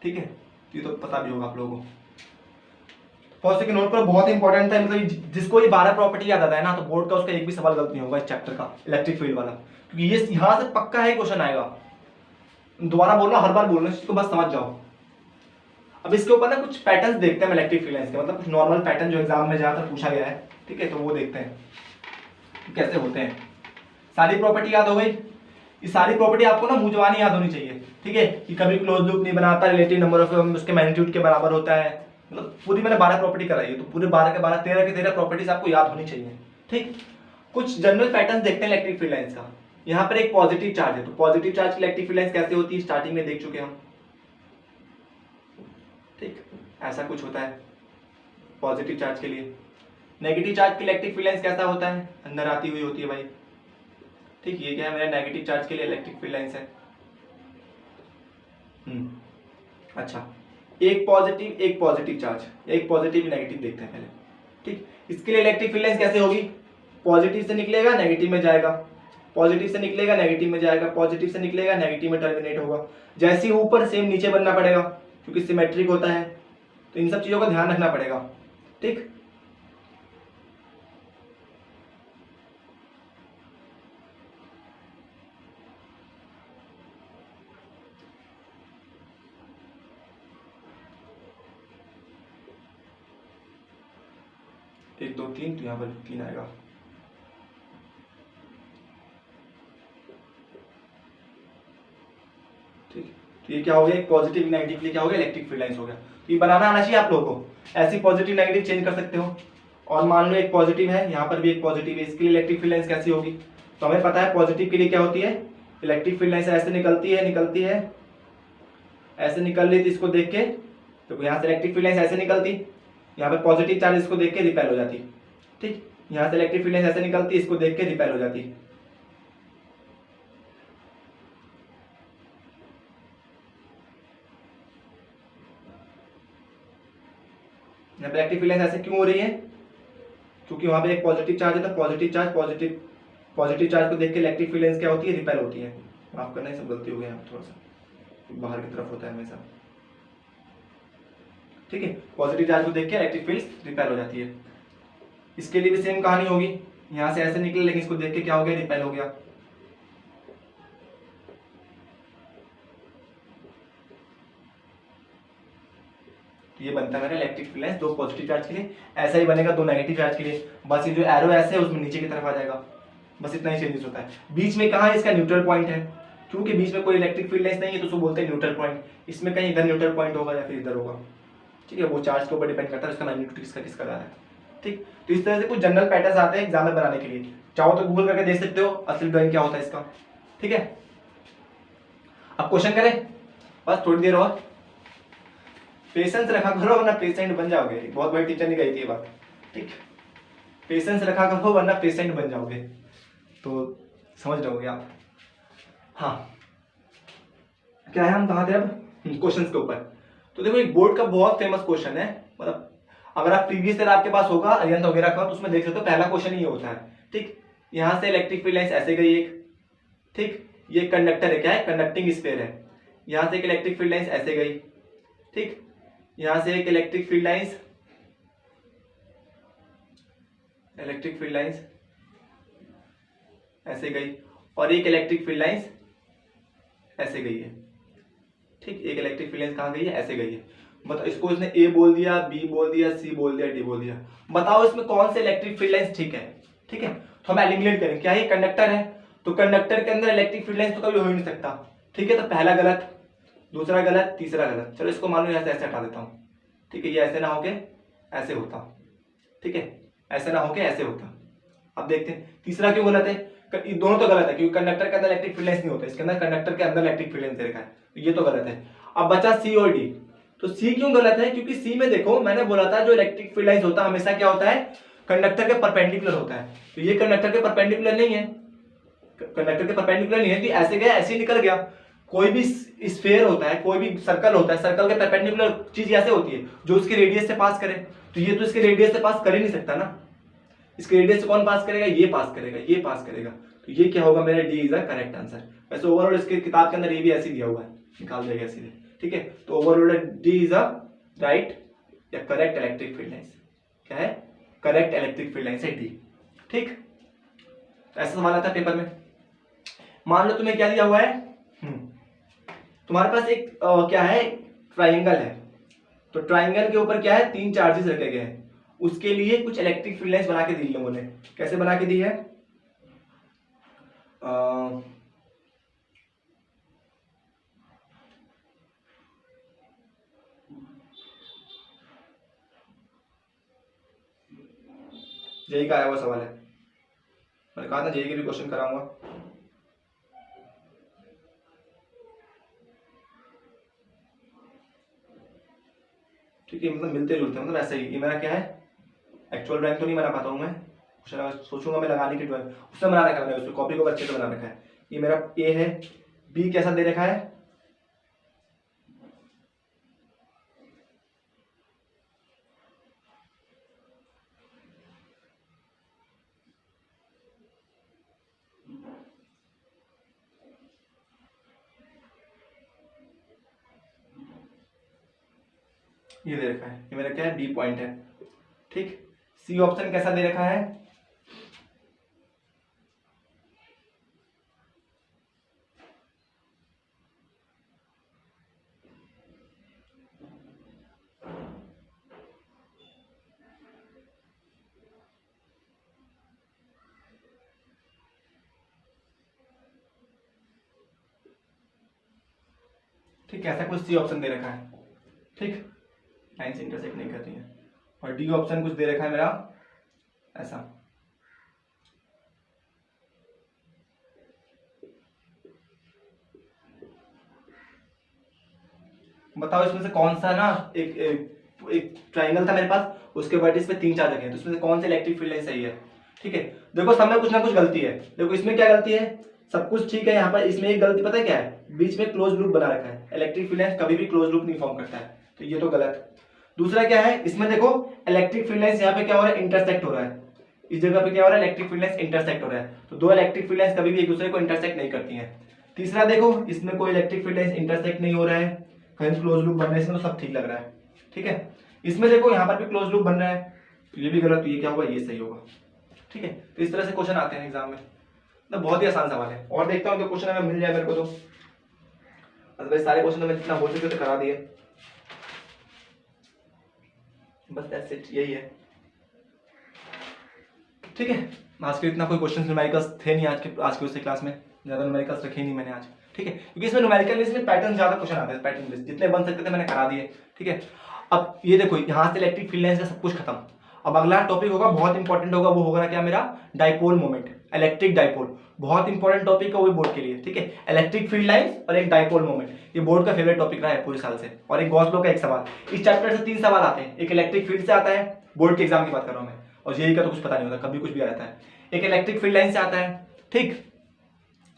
ठीक है, ये तो पता भी होगा आप लोगों को। पॉजिटिव नोट पर बहुत इंपॉर्टेंट है, मतलब जिसको ये 12 प्रॉपर्टी याद आता है ना, तो बोर्ड का उसका एक भी सवाल गलत नहीं होगा इस चैप्टर का, इलेक्ट्रिक फील्ड वाला, क्योंकि ये यहां से पक्का है क्वेश्चन आएगा। दोबारा बोलना, हर बार बोलना, इसको बस समझ जाओ। अब इसके ऊपर ना कुछ पैटर्न्स देखते हैं इलेक्ट्रिक फील्ड लाइंस के, मतलब कुछ नॉर्मल पैटर्न जो एग्जाम में ज्यादातर पूछा गया है। ठीक है, तो वो देखते हैं कैसे होते हैं। सारी प्रॉपर्टी याद हो गई, ये सारी प्रॉपर्टी आपको ना मुंह जबानी याद होनी चाहिए। ठीक है, कि कभी क्लोज लूप नहीं बनाता, रिलेटिव नंबर ऑफ उसके मैग्नीट्यूड के बराबर होता है, मतलब पूरी मैंने 12 प्रॉपर्टी कराई है, तो पूरे 12 के 12 13 के 13 प्रॉपर्टीज आपको याद होनी चाहिए। ठीक, कुछ जनरल पैटर्न देखते हैं इलेक्ट्रिक फील्ड लाइंस का। यहाँ पर एक पॉजिटिव चार्ज है, तो पॉजिटिव चार्ज की इलेक्ट्रिक फील्ड लाइंस कैसे होती है, स्टार्टिंग में देख चुके हम। ठीक, ऐसा कुछ होता है पॉजिटिव चार्ज के लिए। नेगेटिव चार्ज की इलेक्ट्रिक फील्ड लाइंस कैसा होता है, अंदर आती हुई होती है भाई। ठीक, ये क्या है, मेरा नेगेटिव चार्ज के लिए इलेक्ट्रिक फील्ड लाइंस है। अच्छा, एक पॉजिटिव चार्ज, एक पॉजिटिव नेगेटिव देखते हैं पहले। ठीक, इसके लिए इलेक्ट्रिक फील्ड लाइंस कैसे होगी, पॉजिटिव से निकलेगा नेगेटिव में जाएगा, पॉजिटिव से निकलेगा नेगेटिव में जाएगा, पॉजिटिव से निकलेगा नेगेटिव में टर्मिनेट होगा। जैसे ही ऊपर सेम नीचे बनना पड़ेगा, क्योंकि सिमेट्रिक होता है, तो इन सब चीजों का ध्यान रखना पड़ेगा। ठीक, एक 2 3, तो यहाँ पर 3 आएगा। ठीक, तो ये क्या हो गया, एक पॉजिटिव नेगेटिव के लिए क्या हो गया, इलेक्ट्रिक फील्ड लाइंस हो गया। तो ये बनाना आना चाहिए आप लोगों को, ऐसी पॉजिटिव नेगेटिव चेंज कर सकते हो। और मान लो एक पॉजिटिव है, यहाँ पर भी एक पॉजिटिव है, इसके लिए इलेक्ट्रिक फील्ड लाइंस कैसी होगी, तो हमें पता है पॉजिटिव के लिए क्या होती है, इलेक्ट्रिक फील्ड लाइंस ऐसे निकलती है, ऐसे निकल रही थी इसको देख के, तो यहाँ से इलेक्ट्रिक फील्ड लाइंस ऐसे निकलती, यहाँ पे पॉजिटिव चार्ज इसको देख के रिपेल हो जाती। ठीक, यहाँ से इलेक्ट्रिक फील्ड लाइंस ऐसे निकलती, इसको देख के रिपेल हो जाती। यहाँ पे इलेक्ट्रिक फील्ड लाइंस ऐसे क्यों हो रही है, क्योंकि वहां पे एक पॉजिटिव चार्ज है, तो पॉजिटिव चार्ज को देख के इलेक्ट्रिक फील्ड लाइंस क्या होती है, रिपेल होती है। माफ करना, सब गलती हो गई, थोड़ा सा बाहर की तरफ होता है हमेशा। ठीक है, पॉजिटिव चार्ज को देख के इलेक्ट्रिक फील्ड रिपेल हो जाती है। इसके लिए भी सेम कहानी होगी, यहां से ऐसे निकले, लेकिन इसको देख के क्या हो गया, रिपेल हो गया। ये बनता है मेरा electric field lines 2 positive charge के लिए, ऐसा ही बनेगा 2 नेगेटिव चार्ज के लिए। बस ये जो एरो ऐसे है उसमें नीचे की तरफ आ जाएगा, बस इतना ही चेंजेस होता है। बीच में कहाँ इसका न्यूट्रल पॉइंट है, क्योंकि बीच में कोई इलेक्ट्रिक फील्ड लाइंस नहीं है, तो उसको बोलते हैं न्यूट्रल पॉइंट। इसमें कहीं इधर न्यूट्रल पॉइंट होगा या फिर इधर होगा। ठीक है, वो चार्ज के ऊपर डिपेंड करता है, उसका मैग्नीट्यूड किसका जा रहा है। ठीक, तो इस तरह से कुछ जनरल पैटर्न्स आते हैं एग्जाम में बनाने के लिए, चाहो तो गूगल करके देख सकते हो असली ड्राइंग क्या होता है इसका। ठीक है, अब क्वेश्चन करें, बस थोड़ी देर और पेशेंस रखा करो वरना पेशेंट बन जाओगे, बहुत बड़ी टीचर ने कही थी ये बात। ठीक, पेशेंस रखा करो वरना पेशेंट बन जाओगे, तो समझ जाओगे आप। हाँ, क्या है, हम कहाँ थे अब, क्वेश्चन के ऊपर। तो देखो एक बोर्ड का बहुत फेमस क्वेश्चन है, मतलब अगर आप प्रीवियस ईयर आपके पास होगा अरिहंत वगैरह का, तो उसमें देख सकते हो पहला क्वेश्चन ये होता है। ठीक, यहाँ से इलेक्ट्रिक फील्ड लाइंस ऐसे गई एक, ठीक, ये कंडक्टर है, क्या है, कंडक्टिंग स्फीयर है। यहाँ से एक इलेक्ट्रिक फील्ड लाइंस ऐसे गई, ठीक, यहाँ से एक इलेक्ट्रिक फील्ड लाइंस ऐसे गई, और एक इलेक्ट्रिक फील्ड लाइंस ऐसे गई है। ठीक, एक इलेक्ट्रिक फील्ड लाइंस कहाँ गई है, ऐसे गई है। बताओ, इसको इसने ए बोल दिया, बी बोल दिया, सी बोल दिया, डी बोल दिया। बताओ इसमें कौन से इलेक्ट्रिक फील्ड लाइंस ठीक है। ठीक है, तो हम एलिमिनेट करें। क्या ये कंडक्टर है, तो कंडक्टर के अंदर इलेक्ट्रिक फील्ड लाइंस तो कभी हो ही नहीं सकता। ठीक है, तो पहला गलत, दूसरा गलत, तीसरा गलत। चलो इसको मान लो यहाँ से ऐसे हटा देता हूँ। ठीक है, ये ऐसे ना होके ऐसे होता। ठीक है, ऐसे ना होके ऐसे होता। अब देखते हैं तीसरा क्यों गलत है। ये दोनों तो गलत है क्योंकि कंडक्टर के अंदर इलेक्ट्रिक फील्ड लाइंस नहीं होता, इसके अंदर कंडक्टर के अंदर इलेक्ट्रिक फील्ड लाइंस दे रखा है, तो ये तो गलत है। अब बचा सी और डी। तो सी क्यों गलत है, क्योंकि सी में देखो मैंने बोला था जो इलेक्ट्रिक फील्ड लाइंस होता है हमेशा क्या होता है, कंडक्टर के परपेंडिकुलर होता है। तो ये कंडक्टर के परपेंडिकुलर नहीं है, कंडक्टर के परपेंडिकुलर नहीं है, तो ऐसे गया ऐसे ही निकल गया। कोई भी स्फीयर होता है, कोई भी सर्कल होता है, सर्कल के परपेंडिकुलर चीज ऐसे होती है जो उसके रेडियस से पास करे। तो ये तो इसके रेडियस से पास कर ही नहीं सकता ना, इसके रेडियस से कौन पास करेगा, ये पास करेगा, ये पास करेगा। तो ये क्या होगा मेरा, D is the correct answer. वैसे ओवरऑल इसके किताब के अंदर ये भी ऐसे दिया हुआ है, निकाल देगा सीधे। ठीक है, तो overall D is the right या करेक्ट इलेक्ट्रिक फील्ड लाइंस। क्या है, करेक्ट इलेक्ट्रिक फील्ड लाइंस है डी। ठीक, ऐसा सवाल आता है पेपर में। मान लो तुम्हें क्या दिया हुआ है, तुम्हारे पास एक क्या है, ट्राइंगल है। तो ट्राइंगल के ऊपर क्या है, 3 चार्जेस रखे गए हैं। उसके लिए कुछ इलेक्ट्रिक फील्ड लाइंस बना के दी लोगों ने। कैसे बना के दी है, जेई का आया हुआ सवाल है, मैंने कहा था जेई के भी क्वेश्चन कराऊंगा। ठीक है, मतलब मिलते जुलते, मतलब ऐसे ही। ये मेरा क्या है, एक्चुअल ड्राइंग तो नहीं बना पाता हूँ मैं, सोचूंगा मैं लगाने की ड्राइंग, उसने बना रखा है, मैंने उसकी कॉपी को अच्छे से बना रखा है। ये मेरा ए है, बी कैसा दे रखा है, ये दे रखा है, ये मेरा क्या है, बी पॉइंट है। ठीक, सी ऑप्शन कैसा दे रखा है, ठीक, ऐसा कुछ सी ऑप्शन दे रखा है। ठीक, लाइन्स इंटरसेक्ट नहीं करती हैं। और डी ऑप्शन कुछ दे रखा है मेरा ऐसा। बताओ इसमें से कौन सा ना, एक ट्राइंगल था मेरे पास, उसके वर्टिस पे 3 चार्ज रखे हैं, तो इसमें से कौन सा इलेक्ट्रिक फील्ड लाइन सही है। ठीक है, देखो सब में कुछ ना कुछ गलती है। देखो इसमें क्या गलती है, सब कुछ ठीक है, यहाँ पर इसमें एक गलती पता है क्या है, बीच में क्लोज लूप बना रखा है। इलेक्ट्रिक फील्ड लाइन कभी भी क्लोज लूप नहीं फॉर्म करता है, तो ये तो गलत। दूसरा क्या है, इसमें देखो इलेक्ट्रिक फील्ड लाइंस यहाँ पे क्या हो रहा है, इंटरसेक्ट हो रहा है। इस जगह पे क्या हो रहा है, इलेक्ट्रिक फील्ड लाइंस इंटरसेक्ट हो रहा है। तो दो इलेक्ट्रिक फील्ड लाइंस कभी भी एक दूसरे को इंटरसेक्ट नहीं करती हैं। तीसरा देखो, इसमें कोई इलेक्ट्रिक फील्ड लाइंस इंटरसेक्ट नहीं हो रहा है, कहीं क्लोज लूप बन रहा है, इसमें तो सब ठीक लग रहा है। ठीक है, इसमें देखो यहाँ पर भी क्लोज लूप बन रहा है, तो ये भी गलत, तो ये क्या होगा, ये सही होगा। ठीक है, तो इस तरह से क्वेश्चन आते हैं एग्जाम में। तो बहुत ही आसान सवाल है, और देखता हूँ तो क्वेश्चन अगर मिल जाए मेरे को तो, अदरवाइज सारे क्वेश्चन मैं जितना हो सके तो करा दिए। बस दैट्स इट, यही है। ठीक है, आज के इतना कोई क्वेश्चन न्यूमेरिकल्स थे नहीं आज के उससे क्लास में, ज्यादा न्यूमेरिकल्स रखे नहीं मैंने आज। ठीक है, क्योंकि इसमें न्यूमेरिकल इसमें पैटर्न ज्यादा क्वेश्चन आते हैं, पैटर्न बेस्ड जितने बन सकते थे मैंने करा दिए। ठीक है, अब ये देखो यहाँ से इलेक्ट्रिक फील्ड लाइंस का सब कुछ खत्म। अब अगला टॉपिक होगा, बहुत इंपॉर्टेंट होगा, वो होगा क्या मेरा, डाइपोल मोमेंट, इलेक्ट्रिक डाइपोल। बहुत इंपॉर्टेंट टॉपिक है वो बोर्ड के लिए। ठीक है, इलेक्ट्रिक फील्ड लाइंस और एक डाइपोल मोमेंट, ये बोर्ड का फेवरेट टॉपिक रहा है पूरे साल से। और एक गॉस लॉ का एक सवाल, इस चैप्टर से 3 सवाल आते हैं। एक इलेक्ट्रिक फील्ड से आता है, बोर्ड के एग्जाम की बात कर रहा हूँ मैं, और जेईई का तो कुछ पता नहीं होता, कभी कुछ भी आ जाता है। एक इलेक्ट्रिक फील्ड लाइन से आता है, ठीक,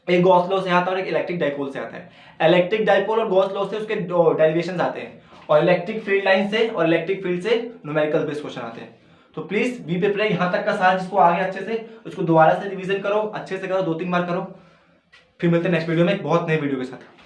एक गॉस लॉ से आता है, और एक इलेक्ट्रिक डाइपोल से आता है। इलेक्ट्रिक डाइपोल और गॉस लॉ से उसके डेरिवेशंस आते हैं, और इलेक्ट्रिक फील्ड लाइन से और इलेक्ट्रिक फील्ड से न्यूमेरिकल बेस्ड क्वेश्चन आते हैं। तो प्लीज बी प्रिपेयर, यहाँ तक का सारा जिसको आगे अच्छे से, उसको दोबारा से रिवीजन करो, अच्छे से करो, 2-3 बार करो। फिर मिलते हैं नेक्स्ट वीडियो में एक बहुत नए वीडियो के साथ।